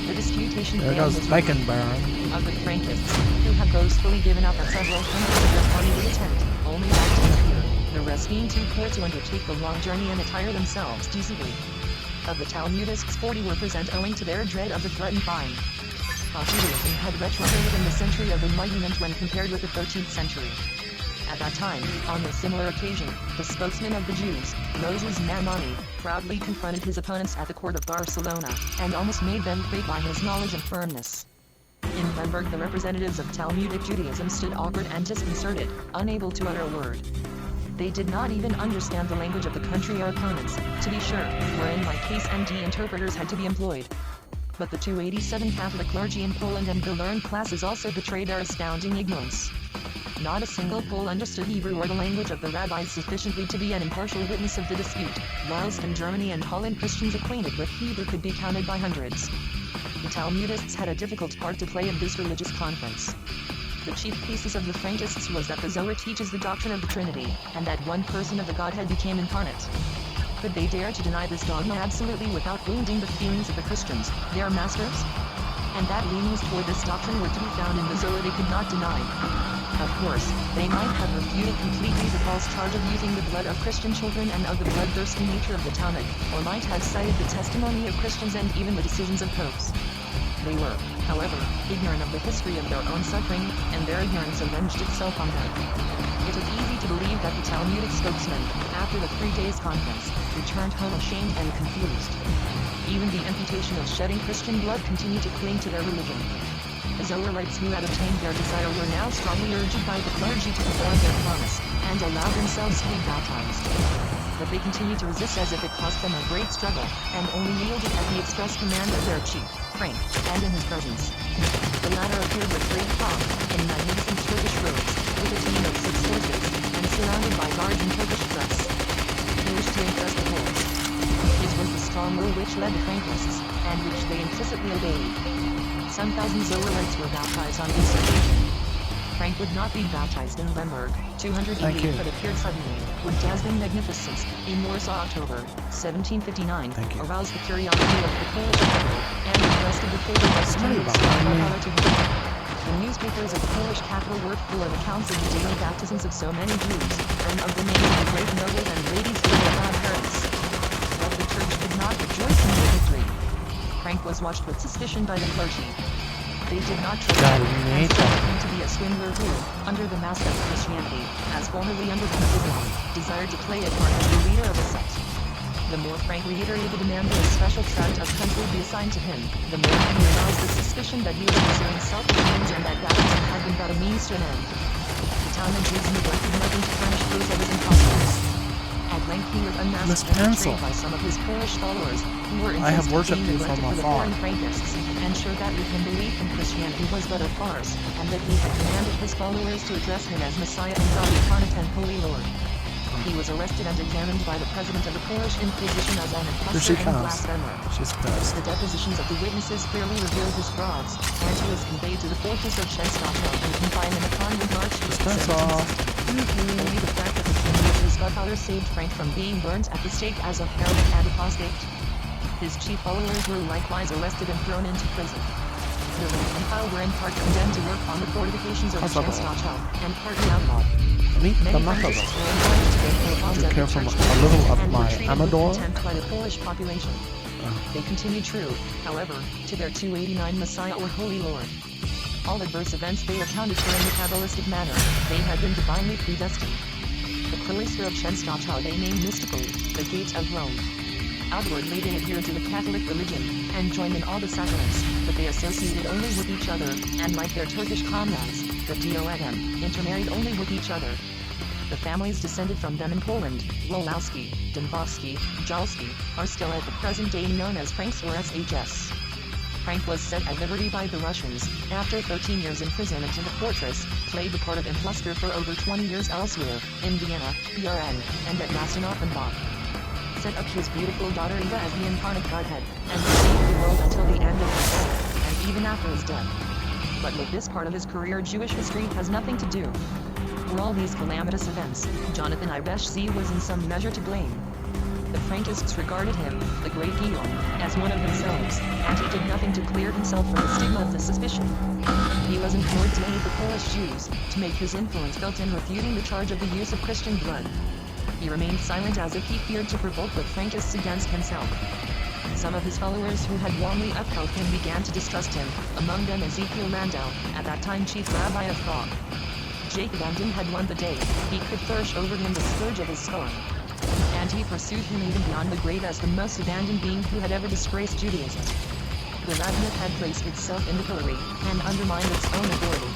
The disputation There failed goes the miserably. bacon baron. Of the Frankists, who had boastfully given up at several hundreds of their money to attempt, only that to appear, the rest being too poor to undertake the long journey and attire themselves decently. Of the Talmudists 40 were present owing to their dread of the threatened fine. Judaism had retrograded in the century of enlightenment when compared with the 13th century. At that time, on a similar occasion, the spokesman of the Jews, Moses Maimoni, proudly confronted his opponents at the court of Barcelona, and almost made them quake by his knowledge and firmness. In Lemberg the representatives of Talmudic Judaism stood awkward and disconcerted, unable to utter a word. They did not even understand the language of the country or opponents, to be sure, wherein my case MD interpreters had to be employed. But the 287 Catholic clergy in Poland and the learned classes also betrayed their astounding ignorance. Not a single Pole understood Hebrew or the language of the rabbis sufficiently to be an impartial witness of the dispute, whilst in Germany and Holland Christians acquainted with Hebrew could be counted by hundreds. The Talmudists had a difficult part to play in this religious conference. The chief thesis of the Frankists was that the Zohar teaches the doctrine of the Trinity, and that one person of the Godhead became incarnate. Could they dare to deny this dogma absolutely without wounding the feelings of the Christians, their masters? And that leanings toward this doctrine were to be found in the Zohar they could not deny. Of course, they might have refuted completely the false charge of using the blood of Christian children and of the bloodthirsty nature of the Talmud, or might have cited the testimony of Christians and even the decisions of popes. They were, however, ignorant of the history of their own suffering, and their ignorance avenged itself on them. It is easy to believe that the Talmudic spokesman, after the 3 days conference, returned home ashamed and confused. Even the imputation of shedding Christian blood continued to cling to their religion. The Zoharites who had obtained their desire were now strongly urged by the clergy to perform their promise, and allow themselves to be baptized. But they continued to resist as if it cost them a great struggle, and only yielded at the express command of their chief, Frank, and in his presence. The latter appeared with great pomp, in magnificent Turkish robes, with a team of 6 horses, and surrounded by guards in Turkish dress. He wished to impress the Poles. His was the strong will which led the Frankists, and which they implicitly obeyed. Some thousand Zoharites were baptized on this occasion. Frank would not be baptized in Lemberg, 280, but appeared suddenly, with dazzling magnificence, in Warsaw October, 1759, aroused the curiosity of the Polish people, and requested the favor of students to to him. The newspapers of the Polish capital were full of accounts of the daily baptisms of so many Jews, and of the names of the great nobles and ladies who were godparents. But the church did not rejoice in their victory. Frank was watched with suspicion by the clergy. They did not trust him, and suspected him to be a swindler who, under the mask of Christianity, as formerly under that of Islam, desired to play a part as the leader of a sect. The more Frank reiterated the demand that a special tract of country be assigned to him, the more he realized the suspicion that he was pursuing selfish means and that baptism had been but a means to an end. The town of Jews neglected nothing to punish those of his impostors. At length he was unmasked Miss and Pencil. betrayed by some of his Polish followers, who were I have incensed at worshipped being you from neglected for the afar. foreign Frankists, and showed that with him belief in Christianity was but a farce, and that he had commanded his followers to address him as Messiah and God incarnate and Holy Lord. He was arrested and examined by the president of the Polish Inquisition as an Here she impostor and comes. blasphemer. She's pissed. The depositions of the witnesses clearly revealed his frauds, and he was conveyed to the fortress of Częstochowa and confined in a convent March Dispense off. Only the fact that the killing of his godfather saved Frank from being burnt at the stake as a heretic and apostate. His chief followers were likewise arrested and thrown into prison. William and Kyle were in part condemned to work on the fortifications of Częstochowa, and partly outlawed. Meet the Many Macabre. Frankists were employed to take Philippines Would you at care the for church a little of and were my treated with Amador? contempt by the Polish population. They continued true, however, to their 289 Messiah or Holy Lord. All adverse events they accounted for in the Kabbalistic manner, they had been divinely predestined. The cloister of Częstochowa they named mystically, the Gate of Rome. Outwardly they adhered to the Catholic religion, and joined in all the sacraments, but they associated only with each other, and like their Turkish comrades, the DOM, intermarried only with each other. The families descended from them in Poland, Wolowski, Dąbrowski, Jalski, are still at the present day known as Franks or SHS. Frank was set at liberty by the Russians, after 13 years imprisonment in the fortress, played the part of impostor for over 20 years elsewhere, in Vienna, Berlin, and at last in Offenbach. Set up his beautiful daughter Eva as the incarnate Godhead, and deceived the world until the end of his life, and even after his death. But with this part of his career Jewish history has nothing to do. For all these calamitous events, Jonathan Ibeshzi was in some measure to blame. The Frankists regarded him, the great Guillaume, as one of themselves, and he did nothing to clear himself from the stigma of the suspicion. He was employed to aid the Polish Jews, to make his influence felt in refuting the charge of the use of Christian blood. He remained silent as if he feared to provoke the Frankists against himself. Some of his followers who had warmly upheld him began to distrust him, among them Ezekiel Landau, at that time chief rabbi of Prague. Jacob Amden had won the day, he could flourish over him the scourge of his scorn. And he pursued him even beyond the grave as the most abandoned being who had ever disgraced Judaism. The rabbinate had placed itself in the pillory, and undermined its own authority.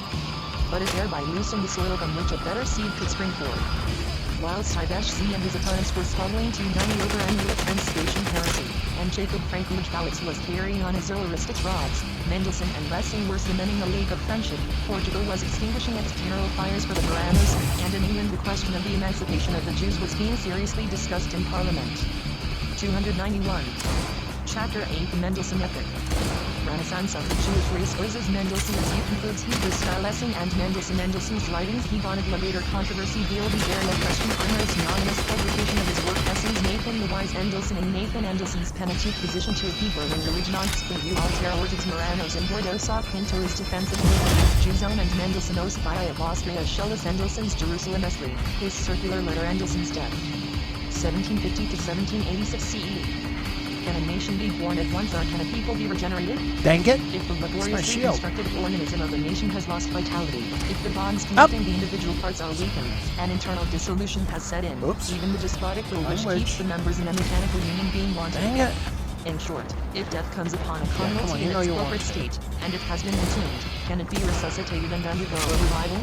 But it thereby loosened the soil from which a better seed could spring forth. Whilst Ibeshzi and his opponents were struggling to unite over Angular Translation heresy, and Jacob Frankovich Balitz was carrying on his Zoroastric rods, Mendelssohn and Lessing were cementing a league of friendship, Portugal was extinguishing its funeral fires for the Moranos, and in England the question of the emancipation of the Jews was being seriously discussed in Parliament. 291. Chapter 8 Mendelssohn Epic. Renaissance of the Jewish race Urzes Mendelssohn as he concludes Hebrew style Lessing and Mendelssohn's writings he wanted the later controversy deal the very question Arnold's anonymous publication of his work Essays Nathan the Wise Mendelssohn and Nathan Mendelssohn's Pentateuch position to a Hebrew and religion on Spin Alter Ortiz Moranos and Bordeaux saw Pinto his defense of Jews own and Mendelssohn Ospia of Austria Schulles Mendelssohn's Jerusalem Esli, his circular letter Mendelssohn's death. 1750 to 1786 CE. Can a nation be born at once or can a people be regenerated? Dang it! If the my laboriously shield. constructed organism of a nation has lost vitality, if the bonds connecting the individual parts are weakened, and internal dissolution has set in, Oops. even the despotic will which Language. keeps the members in a mechanical union being wanting. Dang it! In short, if death comes upon a commonalty come on, you in know its you corporate want state, and it has been entombed, can it be resuscitated and undergo a revival?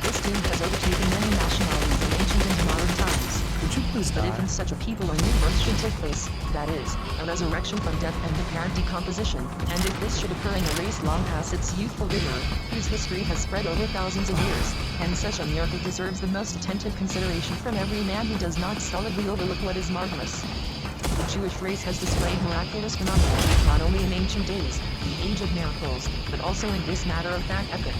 This doom has overtaken many nationalities in ancient and modern times. Would you please But die? if in such a people a new birth should take place, that is, a resurrection from death and apparent decomposition, and if this should occur in a race long past its youthful vigor, whose history has spread over thousands of years, and such a miracle deserves the most attentive consideration from every man who does not stolidly overlook what is marvelous. The Jewish race has displayed miraculous phenomena, not only in ancient days, the age of miracles, but also in this matter-of-fact epoch.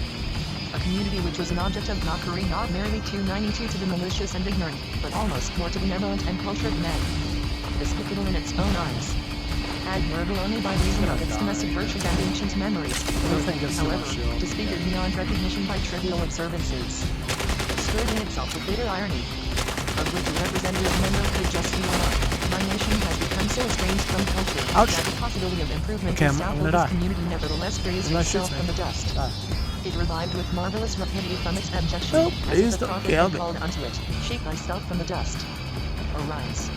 A community which was an object of mockery not merely 292 to the malicious and ignorant, but almost more to benevolent and cultured men. Despicable in its own eyes. Admirable only by reason of its domestic virtues and ancient memories, Nothing gets to my however, shield. disfigured beyond recognition by trivial observances. Scourging itself with bitter irony, of which a representative member could just be one. My nation has become so estranged from culture Ouch. that the possibility of improvement Okay, is I'm doubtful. gonna This die. community nevertheless raised Unless itself shoots from me. the dust. Die. It revived with marvelous rapidity from its abjection, Oh, as please if the don't prophet kill had me. called unto it, shake thyself from the dust. Arise.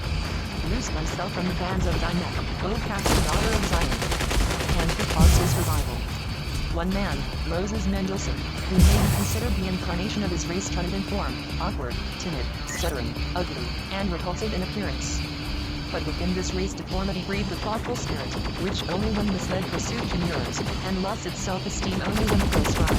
loosed thyself from the bands of thy neck, O captive daughter of Zion, and who caused his revival. One man, Moses Mendelssohn, who may be considered the incarnation of his race, stunted in form, awkward, timid, stuttering, ugly, and repulsive in appearance. But within this race deformity breathed the thoughtful spirit, which only when misled pursued chimeras, and lost its self-esteem only when it was tried.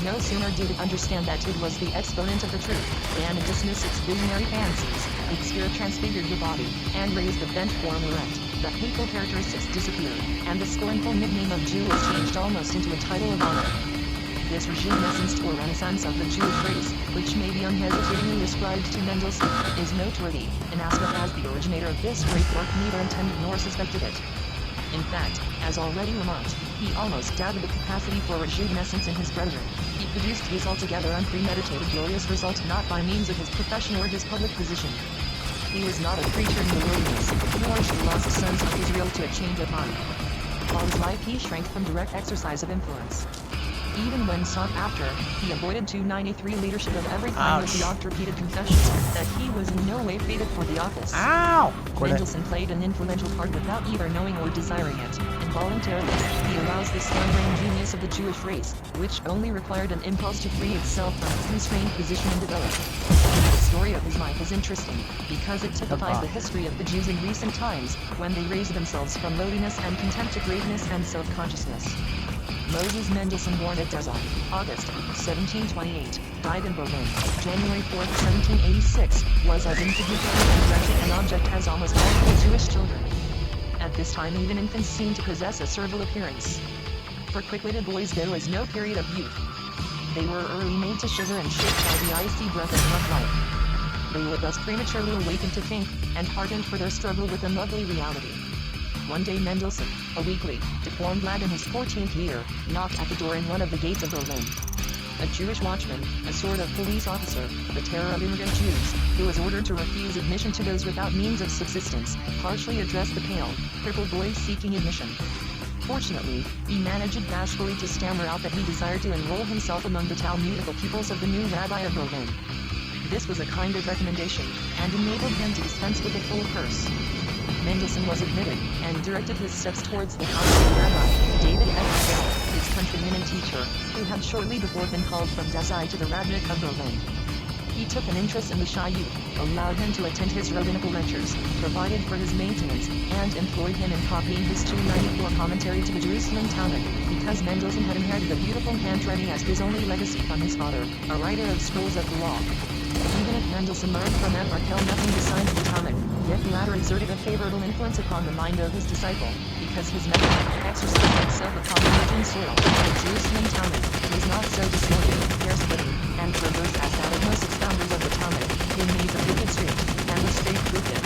No sooner did it understand that it was the exponent of the truth, than it dismissed its visionary fancies, its spirit transfigured the body, and raised the bent form erect, the hateful characteristics disappeared, and the scornful nickname of Jew was changed almost into a title of honor. This regime essenced a renaissance of the Jewish race, which may be unhesitatingly ascribed to Mendelssohn, is noteworthy, inasmuch as the originator of this great work neither intended nor suspected it. In fact, as already remarked, he almost doubted the capacity for rejuvenescence in his brethren. He produced his altogether unpremeditated glorious result not by means of his profession or his public position. He was not a preacher in the wilderness, nor should the lost sons of Israel to a change of mind. All his life he shrank from direct exercise of influence. Even when sought after, he avoided 293 leadership of every kind with the oft-repeated confession that he was in no way fated for the office. Ow! Mendelssohn played an influential part without either knowing or desiring it. Involuntarily, he aroused the slumbering genius of the Jewish race, which only required an impulse to free itself from its constrained position and develop. The story of his life is interesting, because it typifies the history of the Jews in recent times, when they raised themselves from lowliness and contempt to greatness and self-consciousness. Moses Mendelssohn, born at Dessau, August 1728, died in Berlin, January 4, 1786, was as insignificant and wretched an object as almost all the Jewish children. At this time even infants seemed to possess a servile appearance. For quick-witted boys there was no period of youth. They were early made to shiver and shake by the icy breath of rough life. They were thus prematurely awakened to think, and hardened for their struggle with an ugly reality. One day Mendelssohn, a weakly, deformed lad in his 14th year, knocked at the door in one of the gates of Berlin. A Jewish watchman, a sort of police officer, the terror of immigrant Jews, who was ordered to refuse admission to those without means of subsistence, harshly addressed the pale, crippled boy seeking admission. Fortunately, he managed bashfully to stammer out that he desired to enroll himself among the Talmudical pupils of the new rabbi of Berlin. This was a kind of recommendation, and enabled him to dispense with the full purse. Mendelssohn was admitted, and directed his steps towards the house of Rabbi David F. Bell, his countryman and teacher, who had shortly before been called from Dessau to the rabbinate of Berlin. He took an interest in the shy youth, allowed him to attend his rabbinical lectures, provided for his maintenance, and employed him in copying his 294 commentary to the Jerusalem Talmud, because Mendelssohn had inherited a beautiful handwriting as his only legacy from his father, a writer of scrolls of the law. Even if Mendelssohn learned from Ephraim nothing besides the Talmud, yet the latter exerted a favorable influence upon the mind of his disciple, because his method, exercised itself upon the virgin soil, the Jerusalem Talmud, was not so distorted, hair-splitting, and perverse as that of most expounders of the Talmud, in maze of wicked straight, and was straight-crooked.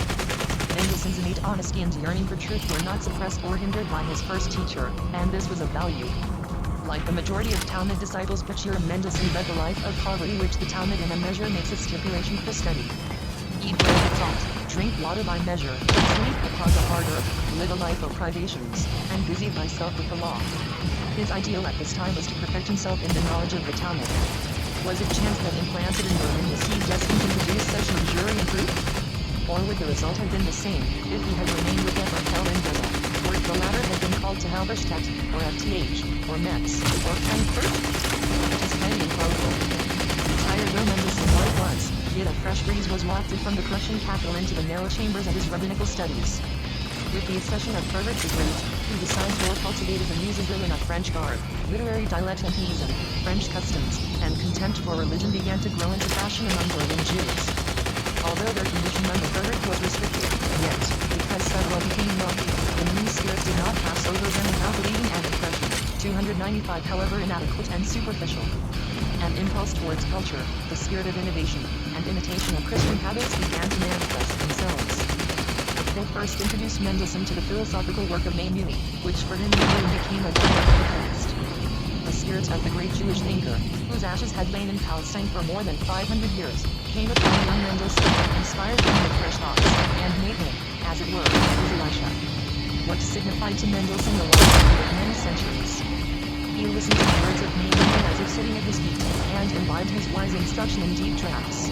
Mendelssohn's innate honesty and yearning for truth were not suppressed or hindered by his first teacher, and this was of value. Like the majority of Talmud disciples, Bachir Mendelssohn led the life of poverty which the Talmud in a measure makes a stipulation for study. Eat bread with salt, drink water by measure, sleep upon the hard earth, live a life of privations, and busy thyself with the law. His ideal at this time was to perfect himself in the knowledge of the Talmud. Was it chance that implanted in Berlin was he destined to produce such luxuriant fruit? Or would the result have been the same, if he had remained with Ephraim in Dessau, or if the latter had been called to Halberstadt, or FTH, or Metz, or Frankfurt? It is highly improbable. Tired though Mendelssohn's life was, yet a fresh breeze was wafted from the Prussian capital into the narrow chambers of his rabbinical studies. With the accession of Herbert the Great, who besides war cultivated the muses in a French garb, literary dilettantism, French customs, and contempt for religion began to grow into fashion among Berlin Jews. Although their condition under Herbert was restricted, yet, because several became wealthy, the new spirit did not pass over them without leaving an impression. 295 however inadequate and superficial. An impulse towards culture, the spirit of innovation, and imitation of Christian habits began to manifest themselves. They first introduced Mendelssohn to the philosophical work of Maimonides, which for him later became a dialect of the past. The spirit of the great Jewish thinker, whose ashes had lain in Palestine for more than 500 years, came upon young Mendelssohn, inspired him with fresh thoughts, and made him, as it were, his Elisha. What signified to Mendelssohn the life of many centuries? He listened to the words of Maimonides as if sitting at his feet, and imbibed his wise instruction in deep draughts.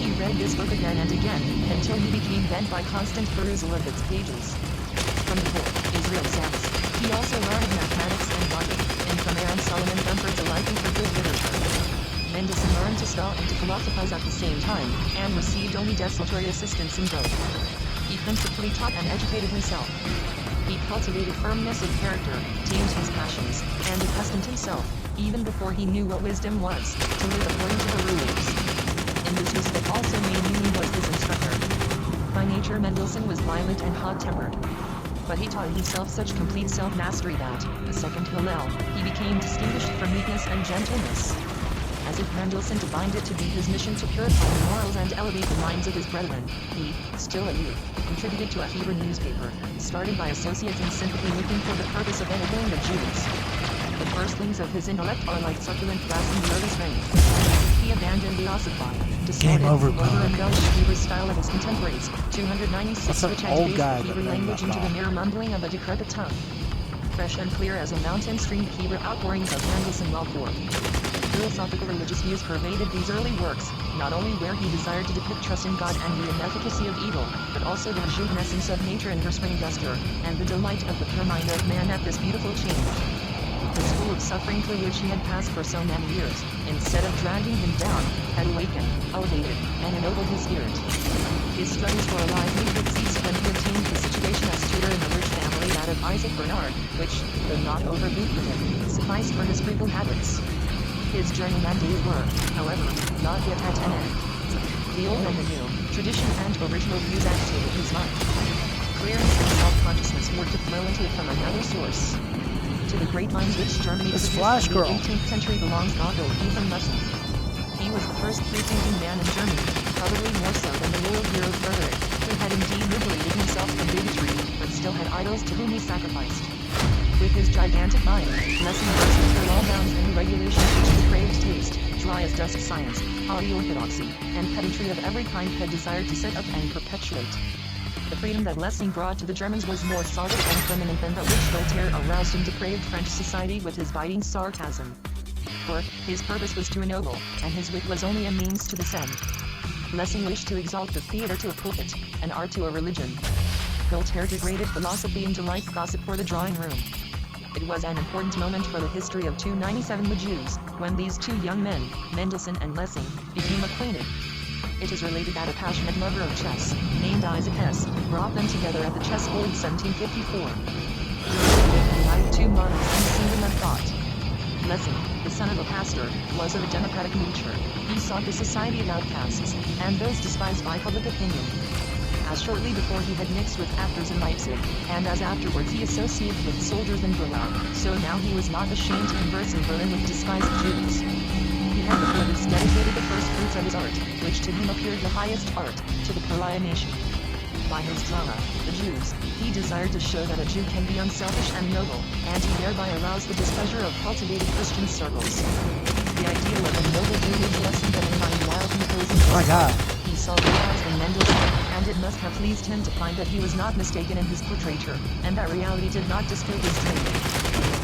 He read this book again and again, until he became bent by constant perusal of its pages. From the book, Israel Sams, he also learned mathematics and logic, and from Aaron Solomon Dumford's a liking for good literature. Mendelssohn learned to spell and to philosophize at the same time, and received only desultory assistance in both. He principally taught and educated himself. He cultivated firmness of character, tamed his passions, and accustomed himself, even before he knew what wisdom was, to live according to the rules. In this respect also Meinuni was his instructor. By nature Mendelssohn was violent and hot-tempered. But he taught himself such complete self-mastery that, the second Hillel, he became distinguished for meekness and gentleness. As if Mendelssohn divined it to be his mission to purify the morals and elevate the minds of his brethren, he, still a youth, contributed to a Hebrew newspaper, started by associates in sympathy looking for the purpose of enabling the Jews. The firstlings of his intellect are like succulent grass in the early spring. He abandoned the ossified, distorted, over-embellished Hebrew style of his contemporaries, 296 which had based the Hebrew language into the mere mumbling of a decrepit tongue. Fresh and clear as a mountain stream, the Hebrew outpourings of Mendelssohn well forth. Philosophical religious views pervaded these early works, not only where he desired to depict trust in God and the inefficacy of evil, but also the rejuvenescence of nature in her spring luster, and the delight of the pure mind of man at this beautiful change. The school of suffering through which he had passed for so many years, instead of dragging him down, had awakened, elevated, and ennobled his spirit. His studies were a lively that ceased when he obtained the situation as tutor in the rich family that of Isaac Bernard, which, though not over-lucrative, sufficed for his frugal habits. His journeyman days were, however, not yet at an end. The old and the new, tradition and original views agitated his mind. Clearness and self-consciousness were to flow into it from another source. To the great minds which Germany produced in the 18th century belongs Otto Ephraim Lessing. He was the first free-thinking man in Germany, probably more so than the loyal hero Frederick, who had indeed liberated himself from bigotry, but still had idols to whom he sacrificed. With his gigantic mind, Lessing burst through all bounds and regulations which depraved taste, dry as dust science, haughty orthodoxy, and pedantry of every kind had desired to set up and perpetuate. The freedom that Lessing brought to the Germans was more solid and permanent than that which Voltaire aroused in depraved French society with his biting sarcasm. For, his purpose was to ennoble, and his wit was only a means to this end. Lessing wished to exalt the theater to a pulpit, and art to a religion. Voltaire degraded philosophy into light gossip for the drawing room. It was an important moment for the history of 297 the Jews, when these two young men, Mendelssohn and Lessing, became acquainted. It is related that a passionate lover of chess, named Isaac Hess, brought them together at the chessboard 1754. They united two minds in a single thought. Lessing, the son of a pastor, was of a democratic nature. He sought the society of outcasts, and those despised by public opinion. As shortly before he had mixed with actors in Leipzig, and as afterwards he associated with soldiers in Berlin, so now he was not ashamed to converse in Berlin with despised Jews. He had before this dedicated the first fruits of his art, which to him appeared the highest art, to the pariah nation. By his drama, The Jews, he desired to show that a Jew can be unselfish and noble, and he thereby aroused the displeasure of cultivated Christian circles. The ideal of a noble Jew was Lessing than in mind while composing. Oh my God. He saw the eyes in Mendelssohn, and it must have pleased him to find that he was not mistaken in his portraiture, and that reality did not disturb his dream.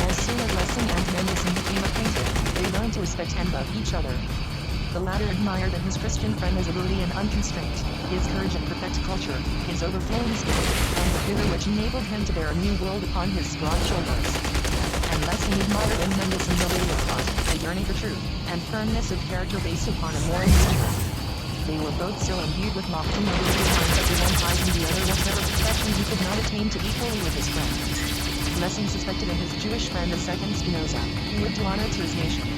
As soon as Lessing and Mendelssohn became acquainted, they learned to respect and love each other. The latter admired in his Christian friend his ability and unconstraint, his courage and perfect culture, his overflowing skill, and the vigor which enabled him to bear a new world upon his broad shoulders. And Lessing admired in Mendelssohn nobility of thought, a yearning for truth, and firmness of character based upon a moral spirit. They were both so imbued with lofty nobility of mind that the one prized in the other whatever perfection he could not attain to equally with his friend. Lessing suspected in his Jewish friend a second Spinoza, who would do honor to his nation.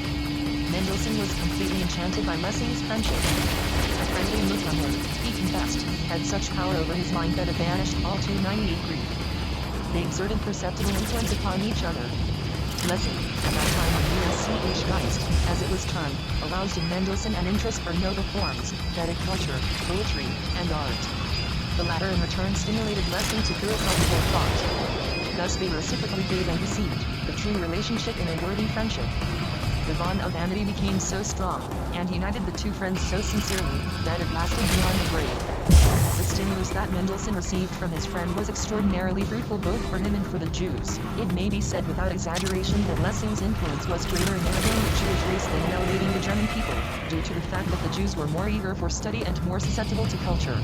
Mendelssohn was completely enchanted by Lessing's friendship. A friendly look from him, he confessed, had such power over his mind that it banished all 298 grief. They exerted perceptible influence upon each other. Lessing, at that time a USCH Geist, as it was termed, aroused in Mendelssohn an interest for noble forms, Vedic culture, poetry, and art. The latter in return stimulated Lessing to philosophical thought. Thus they reciprocally gave and received, the true relationship in a worthy friendship. The bond of amity became so strong, and united the two friends so sincerely, that it lasted beyond the grave. The stimulus that Mendelssohn received from his friend was extraordinarily fruitful both for him and for the Jews. It may be said without exaggeration that Lessing's influence was greater in elevating the Jewish race than in elevating the German people, due to the fact that the Jews were more eager for study and more susceptible to culture.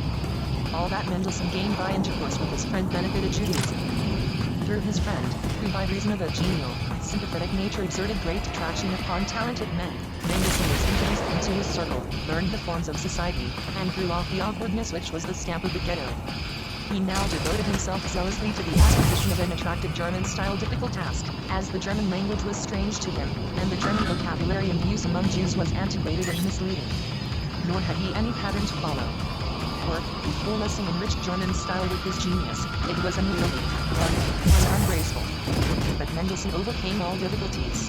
All that Mendelssohn gained by intercourse with his friend benefited Judaism. Through his friend, who by reason of a genial, sympathetic nature exerted great attraction upon talented men, Mendelssohn was introduced into his circle, learned the forms of society, and threw off the awkwardness which was the stamp of the ghetto. He now devoted himself zealously to the acquisition of an attractive German-style difficult task, as the German language was strange to him, and the German vocabulary in use among Jews was antiquated and misleading. Nor had he any pattern to follow. For, before Lessing enriched German style with his genius, it was unwieldy, blunt, and ungraceful. But Mendelssohn overcame all difficulties.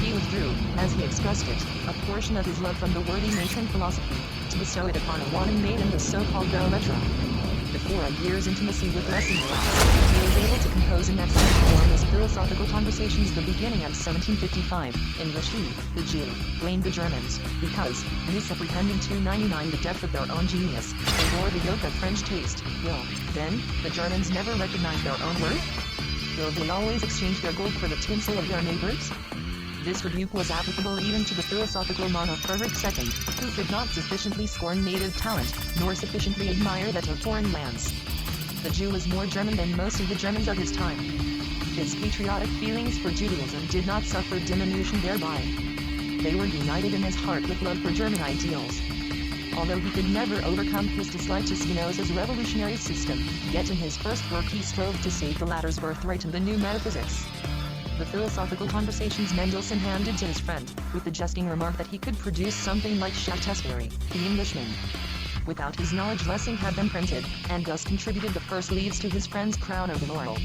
He withdrew, as he expressed it, a portion of his love from the worthy matron philosophy, to bestow it upon a wanton maiden, the so-called belle lettre. Before a year's intimacy with Lessing elapsed, he was able to compose in excellent form his philosophical conversations, the beginning of 1755, in which he, the Jew, blamed the Germans, because, misapprehending 299 the depth of their own genius, they bore the yoke of French taste. Will, then, the Germans never recognize their own worth? Will they always exchange their gold for the tinsel of their neighbors? This rebuke was applicable even to the philosophical monarch Frederick II, who could not sufficiently scorn native talent, nor sufficiently admire that of foreign lands. The Jew was more German than most of the Germans of his time. His patriotic feelings for Judaism did not suffer diminution thereby. They were united in his heart with love for German ideals. Although he could never overcome his dislike to Spinoza's revolutionary system, yet in his first work he strove to save the latter's birthright in the new metaphysics. The philosophical conversations Mendelssohn handed to his friend, with the jesting remark that he could produce something like Shaftesbury, the Englishman. Without his knowledge Lessing had them printed, and thus contributed the first leaves to his friend's crown of laurel.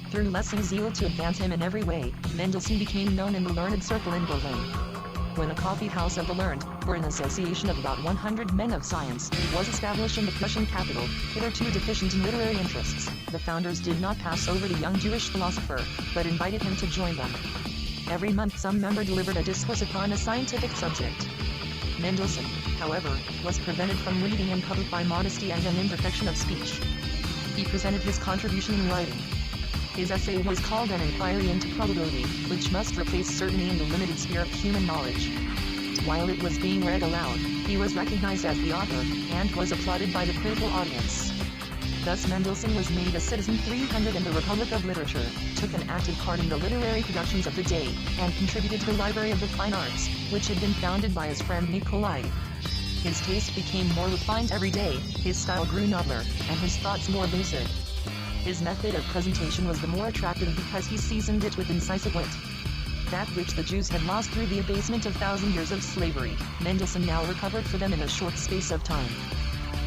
Through Lessing's zeal to advance him in every way, Mendelssohn became known in the learned circle in Berlin. When a coffee house of the learned, or an association of about 100 men of science, was established in the Prussian capital, hitherto deficient in literary interests, the founders did not pass over the young Jewish philosopher, but invited him to join them. Every month some member delivered a discourse upon a scientific subject. Mendelssohn, however, was prevented from reading in public by modesty and an imperfection of speech. He presented his contribution in writing. His essay was called An Inquiry into Probability, which must replace certainty in the limited sphere of human knowledge. While it was being read aloud, he was recognized as the author, and was applauded by the critical audience. Thus Mendelssohn was made a Citizen 300 in the Republic of Literature, took an active part in the literary productions of the day, and contributed to the Library of the Fine Arts, which had been founded by his friend Nikolai. His taste became more refined every day, his style grew nobler, and his thoughts more lucid. His method of presentation was the more attractive because he seasoned it with incisive wit. That which the Jews had lost through the abasement of 1,000 years of slavery, Mendelssohn now recovered for them in a short space of time.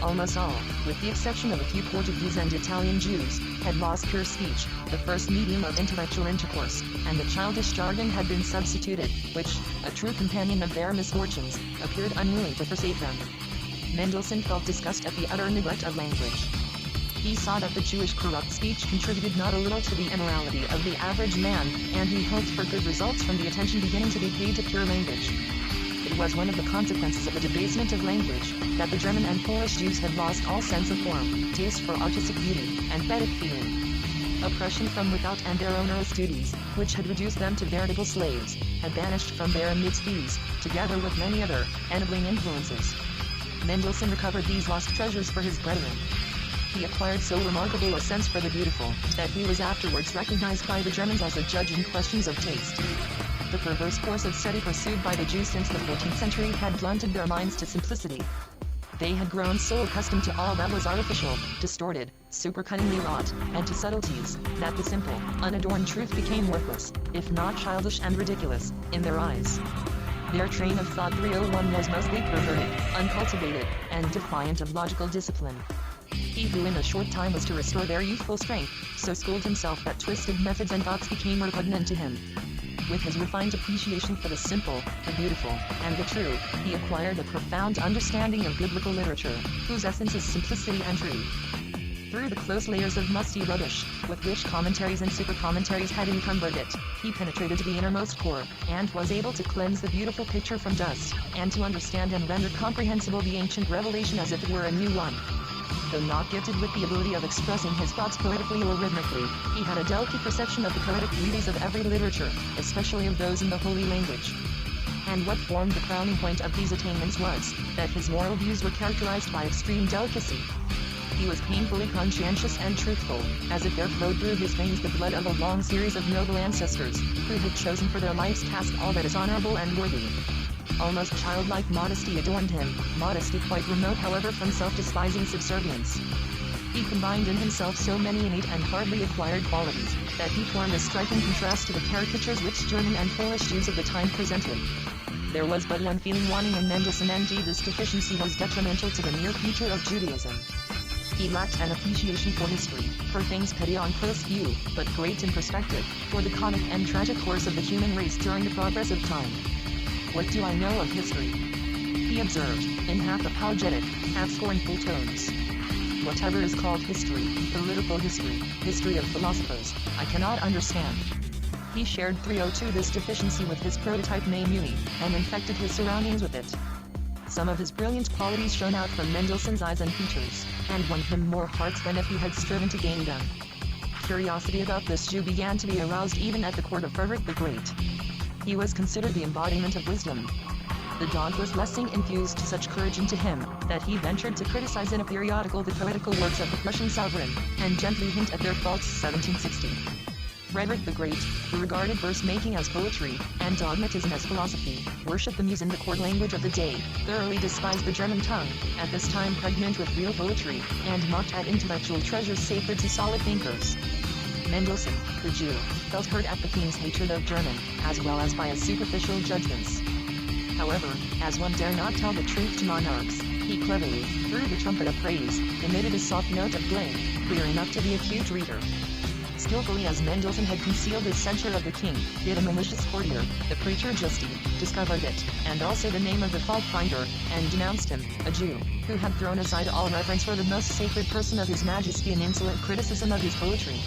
Almost all, with the exception of a few Portuguese and Italian Jews, had lost pure speech, the first medium of intellectual intercourse, and the childish jargon had been substituted, which, a true companion of their misfortunes, appeared unwilling to forsake them. Mendelssohn felt disgust at the utter neglect of language. He saw that the Jewish corrupt speech contributed not a little to the immorality of the average man, and he hoped for good results from the attention beginning to be paid to pure language. It was one of the consequences of the debasement of language, that the German and Polish Jews had lost all sense of form, taste for artistic beauty, and poetic feeling. Oppression from without and their onerous duties, which had reduced them to veritable slaves, had banished from their midst these, together with many other, ennobling influences. Mendelssohn recovered these lost treasures for his brethren. He acquired so remarkable a sense for the beautiful, that he was afterwards recognized by the Germans as a judge in questions of taste. The perverse course of study pursued by the Jews since the 14th century had blunted their minds to simplicity. They had grown so accustomed to all that was artificial, distorted, super-cunningly wrought, and to subtleties, that the simple, unadorned truth became worthless, if not childish and ridiculous, in their eyes. Their train of thought 301 was mostly perverted, uncultivated, and defiant of logical discipline. He who in a short time was to restore their youthful strength, so schooled himself that twisted methods and thoughts became repugnant to him. With his refined appreciation for the simple, the beautiful, and the true, he acquired a profound understanding of biblical literature, whose essence is simplicity and truth. Through the close layers of musty rubbish, with which commentaries and super-commentaries had encumbered it, he penetrated to the innermost core, and was able to cleanse the beautiful picture from dust, and to understand and render comprehensible the ancient revelation as if it were a new one. Though not gifted with the ability of expressing his thoughts poetically or rhythmically, he had a delicate perception of the poetic beauties of every literature, especially of those in the holy language. And what formed the crowning point of these attainments was, that his moral views were characterized by extreme delicacy. He was painfully conscientious and truthful, as if there flowed through his veins the blood of a long series of noble ancestors, who had chosen for their life's task all that is honorable and worthy. Almost childlike modesty adorned him, modesty quite remote however from self-despising subservience. He combined in himself so many innate and hardly acquired qualities, that he formed a striking contrast to the caricatures which German and Polish Jews of the time presented. There was but one feeling wanting in Mendelssohn, and this deficiency was detrimental to the near future of Judaism. He lacked an appreciation for history, for things petty on close view, but great in perspective, for the comic and tragic course of the human race during the progress of time. "What do I know of history?" he observed, in half apologetic, half scornful tones. "Whatever is called history, political history, history of philosophers, I cannot understand." He shared 302 this deficiency with his prototype Maimuni, and infected his surroundings with it. Some of his brilliant qualities shone out from Mendelssohn's eyes and features, and won him more hearts than if he had striven to gain them. Curiosity about this Jew began to be aroused even at the court of Frederick the Great. He was considered the embodiment of wisdom. The dauntless Lessing infused such courage into him, that he ventured to criticize in a periodical the poetical works of the Prussian sovereign, and gently hint at their faults. 1760. Frederick the Great, who regarded verse-making as poetry, and dogmatism as philosophy, worshipped the muse in the court language of the day, thoroughly despised the German tongue, at this time pregnant with real poetry, and mocked at intellectual treasures sacred to solid thinkers. Mendelssohn, the Jew, felt hurt at the king's hatred of German, as well as by his superficial judgments. However, as one dare not tell the truth to monarchs, he cleverly, through the trumpet of praise, emitted a soft note of blame, clear enough to the acute reader. Skillfully as Mendelssohn had concealed his censure of the king, yet a malicious courtier, the preacher Justy, discovered it, and also the name of the fault finder, and denounced him, a Jew, who had thrown aside all reverence for the most sacred person of his majesty in insolent criticism of his poetry.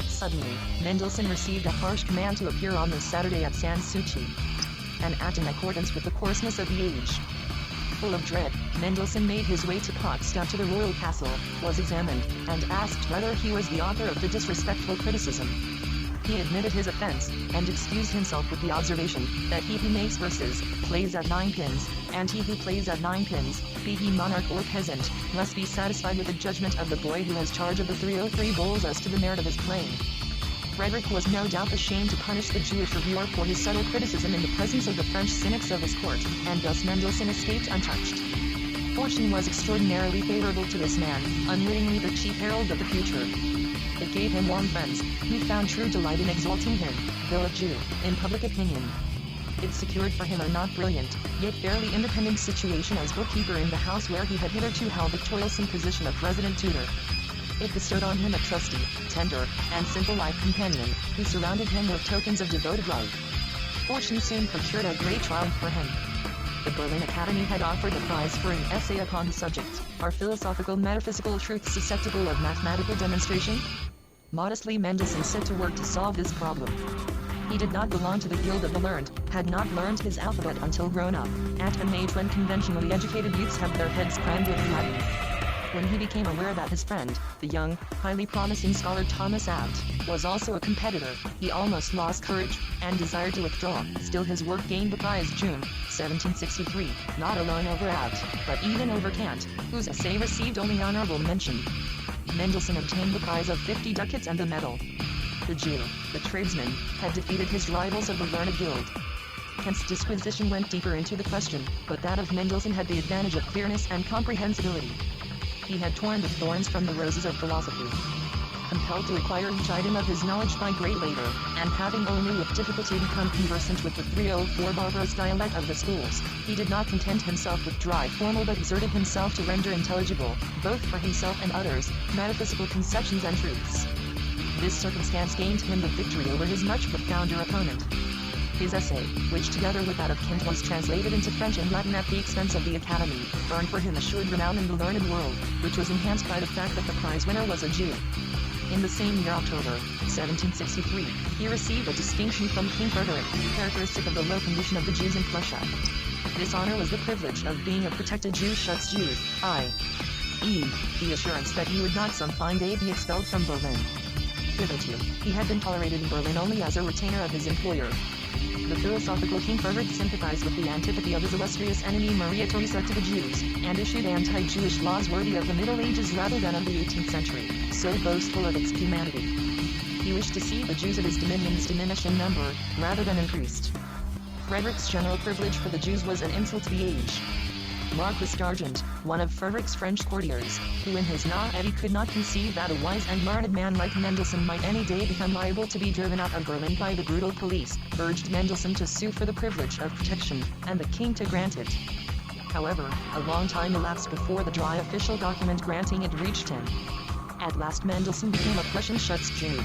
Suddenly, Mendelssohn received a harsh command to appear on the Saturday at Sans Souci, an act in accordance with the coarseness of the age. Full of dread, Mendelssohn made his way to Potsdam to the royal castle, was examined, and asked whether he was the author of the disrespectful criticism. He admitted his offense, and excused himself with the observation, that he who makes verses, plays at 9 pins, and he who plays at 9 pins, be he monarch or peasant, must be satisfied with the judgment of the boy who has charge of the 303 bowls as to the merit of his playing. Frederick was no doubt ashamed to punish the Jewish reviewer for his subtle criticism in the presence of the French cynics of his court, and thus Mendelssohn escaped untouched. Fortune was extraordinarily favorable to this man, unwittingly the chief herald of the future. It gave him warm friends, who found true delight in exalting him, though a Jew, in public opinion. It secured for him a not brilliant, yet fairly independent situation as bookkeeper in the house where he had hitherto held the toilsome position of resident tutor. It bestowed on him a trusty, tender, and simple life companion, who surrounded him with tokens of devoted love. Fortune soon procured a great triumph for him. The Berlin Academy had offered a prize for an essay upon the subject, "Are philosophical metaphysical truths susceptible of mathematical demonstration?" Modestly Mendelssohn set to work to solve this problem. He did not belong to the guild of the learned, had not learned his alphabet until grown up, at an age when conventionally educated youths have their heads crammed with Latin. When he became aware that his friend, the young, highly promising scholar Thomas Abt, was also a competitor, he almost lost courage, and desired to withdraw. Still his work gained the prize June, 1763, not alone over Abt, but even over Kant, whose essay received only honorable mention. Mendelssohn obtained the prize of 50 ducats and the medal. The Jew, the tradesman, had defeated his rivals of the learned guild. Kant's disquisition went deeper into the question, but that of Mendelssohn had the advantage of clearness and comprehensibility. He had torn the thorns from the roses of philosophy. Compelled to acquire each item of his knowledge by great labor, and having only with difficulty become conversant with the 304 barbarous dialect of the schools, he did not content himself with dry formal but exerted himself to render intelligible, both for himself and others, metaphysical conceptions and truths. This circumstance gained him the victory over his much profounder opponent. His essay, which together with that of Kant was translated into French and Latin at the expense of the Academy, earned for him assured renown in the learned world, which was enhanced by the fact that the prize winner was a Jew. In the same year, October, 1763, he received a distinction from King Frederick, characteristic of the low condition of the Jews in Prussia. This honor was the privilege of being a protected Jew. Schutzjude, I. E. The assurance that he would not some fine day be expelled from Berlin. Hitherto, he had been tolerated in Berlin only as a retainer of his employer. The philosophical King Frederick sympathized with the antipathy of his illustrious enemy Maria Theresa to the Jews, and issued anti-Jewish laws worthy of the Middle Ages rather than of the 18th century, so boastful of its humanity. He wished to see the Jews of his dominions diminish in number, rather than increased. Frederick's general privilege for the Jews was an insult to the age. Marquis d'Argent, one of Frederick's French courtiers, who in his naivety could not conceive that a wise and learned man like Mendelssohn might any day become liable to be driven out of Berlin by the brutal police, urged Mendelssohn to sue for the privilege of protection, and the king to grant it. However, a long time elapsed before the dry official document granting it reached him. At last Mendelssohn became a Prussian Schutzjude.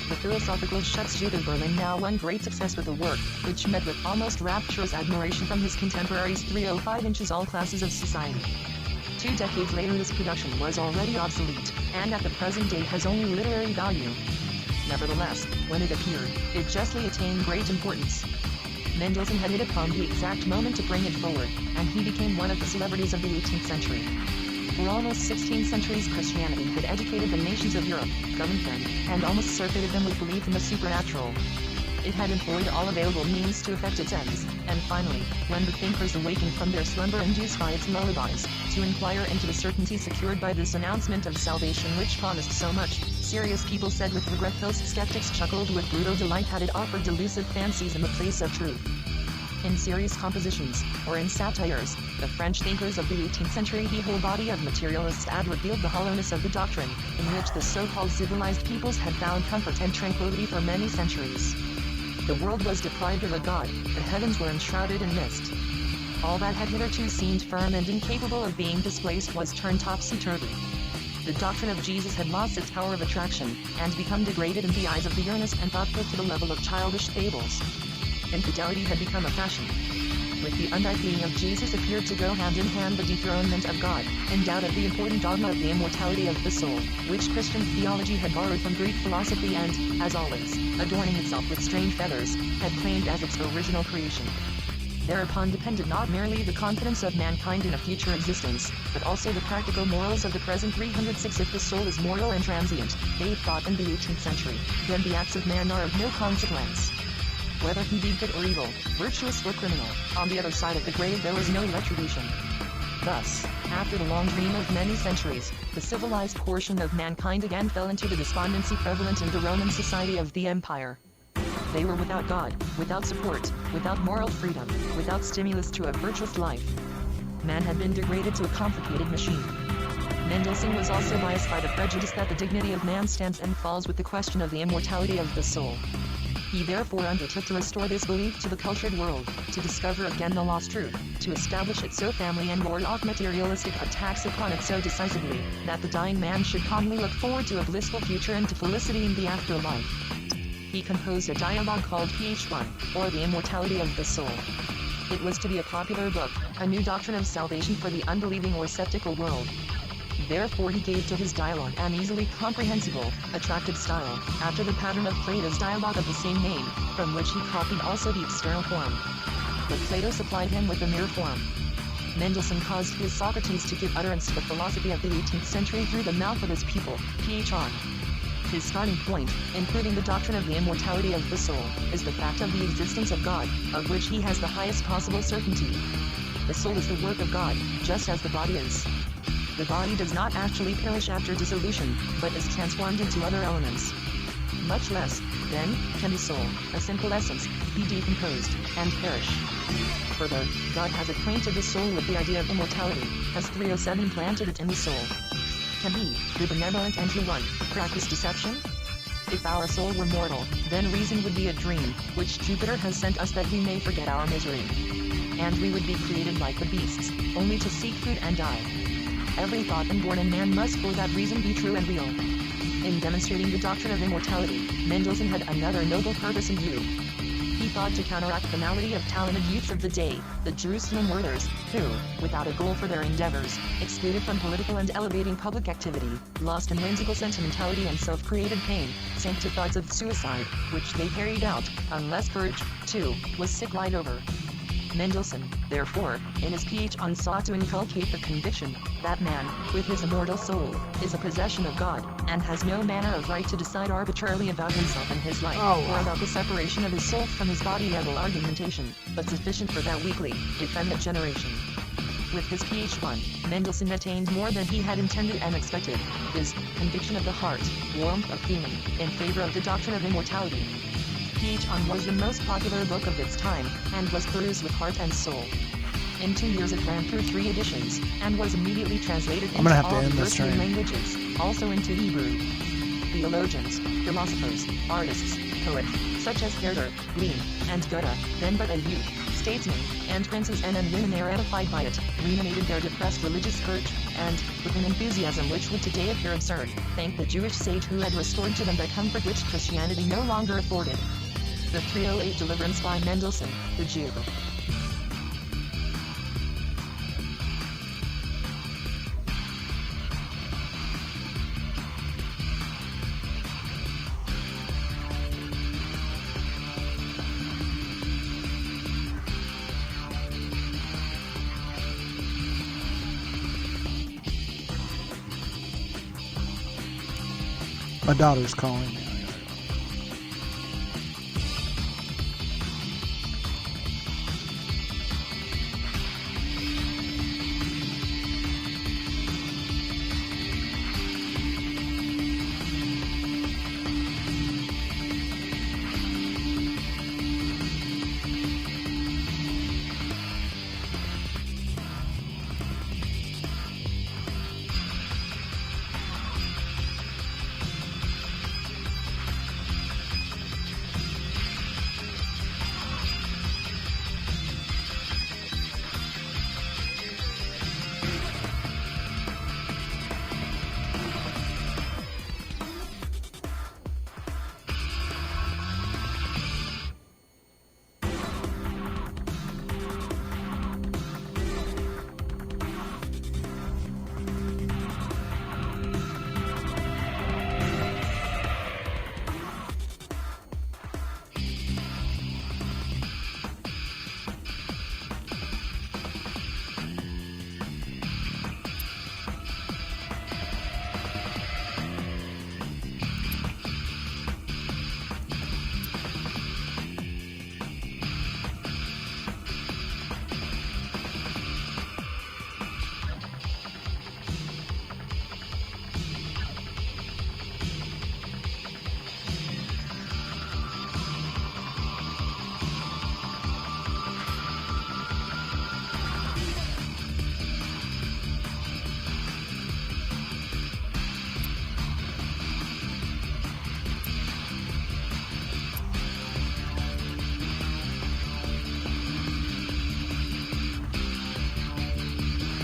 The philosophical Schutzjude of Berlin now won great success with the work, which met with almost rapturous admiration from his contemporaries 305 inches all classes of society. 2 decades later this production was already obsolete, and at the present day has only literary value. Nevertheless, when it appeared, it justly attained great importance. Mendelssohn had hit upon the exact moment to bring it forward, and he became one of the celebrities of the 18th century. For almost 16 centuries Christianity had educated the nations of Europe, governed them, and almost surfeited them with belief in the supernatural. It had employed all available means to effect its ends, and finally, when the thinkers awakened from their slumber induced by its lullabies, to inquire into the certainty secured by this announcement of salvation which promised so much, serious people said with regret those skeptics chuckled with brutal delight had it offered delusive fancies in the place of truth. In serious compositions, or in satires, the French thinkers of the 18th century the whole body of materialists had revealed the hollowness of the doctrine, in which the so-called civilized peoples had found comfort and tranquility for many centuries. The world was deprived of a god, the heavens were enshrouded in mist. All that had hitherto seemed firm and incapable of being displaced was turned topsy-turvy. The doctrine of Jesus had lost its power of attraction, and become degraded in the eyes of the earnest and thoughtful to the level of childish fables. Infidelity had become a fashion. With the undying being of Jesus appeared to go hand in hand the dethronement of God, in doubt of the important dogma of the immortality of the soul, which Christian theology had borrowed from Greek philosophy and, as always, adorning itself with strange feathers, had claimed as its original creation. Thereupon depended not merely the confidence of mankind in a future existence, but also the practical morals of the present 306. If the soul is mortal and transient, they thought in the 18th century, then the acts of man are of no consequence. Whether he be good or evil, virtuous or criminal, on the other side of the grave there was no retribution. Thus, after the long dream of many centuries, the civilized portion of mankind again fell into the despondency prevalent in the Roman society of the empire. They were without God, without support, without moral freedom, without stimulus to a virtuous life. Man had been degraded to a complicated machine. Mendelssohn was also biased by the prejudice that the dignity of man stands and falls with the question of the immortality of the soul. He therefore undertook to restore this belief to the cultured world, to discover again the lost truth, to establish it so firmly and ward off materialistic attacks upon it so decisively, that the dying man should calmly look forward to a blissful future and to felicity in the afterlife. He composed a dialogue called PH1, or The Immortality of the Soul. It was to be a popular book, a new doctrine of salvation for the unbelieving or skeptical world. Therefore he gave to his dialogue an easily comprehensible, attractive style, after the pattern of Plato's dialogue of the same name, from which he copied also the external form. But Plato supplied him with the mere form. Mendelssohn caused his Socrates to give utterance to the philosophy of the 18th century through the mouth of his pupil, Ph.on. His starting point, including the doctrine of the immortality of the soul, is the fact of the existence of God, of which he has the highest possible certainty. The soul is the work of God, just as the body is. The body does not actually perish after dissolution, but is transformed into other elements. Much less, then, can the soul, a simple essence, be decomposed, and perish. Further, God has acquainted the soul with the idea of immortality, has 307 planted it in the soul. Can he, the benevolent and true one, practice deception? If our soul were mortal, then reason would be a dream, which Jupiter has sent us that we may forget our misery. And we would be created like the beasts, only to seek food and die. Every thought born in man must for that reason be true and real. In demonstrating the doctrine of immortality, Mendelssohn had another noble purpose in view. He thought to counteract the malady of talented youths of the day, the Jerusalem worthers, who, without a goal for their endeavors, excluded from political and elevating public activity, lost in whimsical sentimentality and self-created pain, sank to thoughts of suicide, which they carried out, unless courage, too, was supplied over. Mendelssohn, therefore, in his Pietà sought to inculcate the conviction that man, with his immortal soul, is a possession of God, and has no manner of right to decide arbitrarily about himself and his life, or about the separation of his soul from his body level argumentation, but sufficient for that weakly, effeminate generation. With his Ph1, Mendelssohn attained more than he had intended and expected, viz., conviction of the heart, warmth of feeling, in favor of the doctrine of immortality. Ph1 was the most popular book of its time, and was perused with heart and soul. In 2 years it ran through 3 editions, and was immediately translated into all the European languages, also into Hebrew. Theologians, philosophers, artists, poets, such as Herder, Lenin, and Goethe, then but a youth, statesmen, and princes and women are edified by it, reanimated their depressed religious courage, and, with an enthusiasm which would today appear absurd, thanked the Jewish sage who had restored to them the comfort which Christianity no longer afforded. The 308 Deliverance by Mendelssohn, the Jew. My daughter's calling me.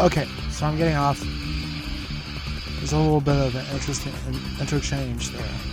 Okay, so I'm getting off. There's a little bit of an interesting interchange there.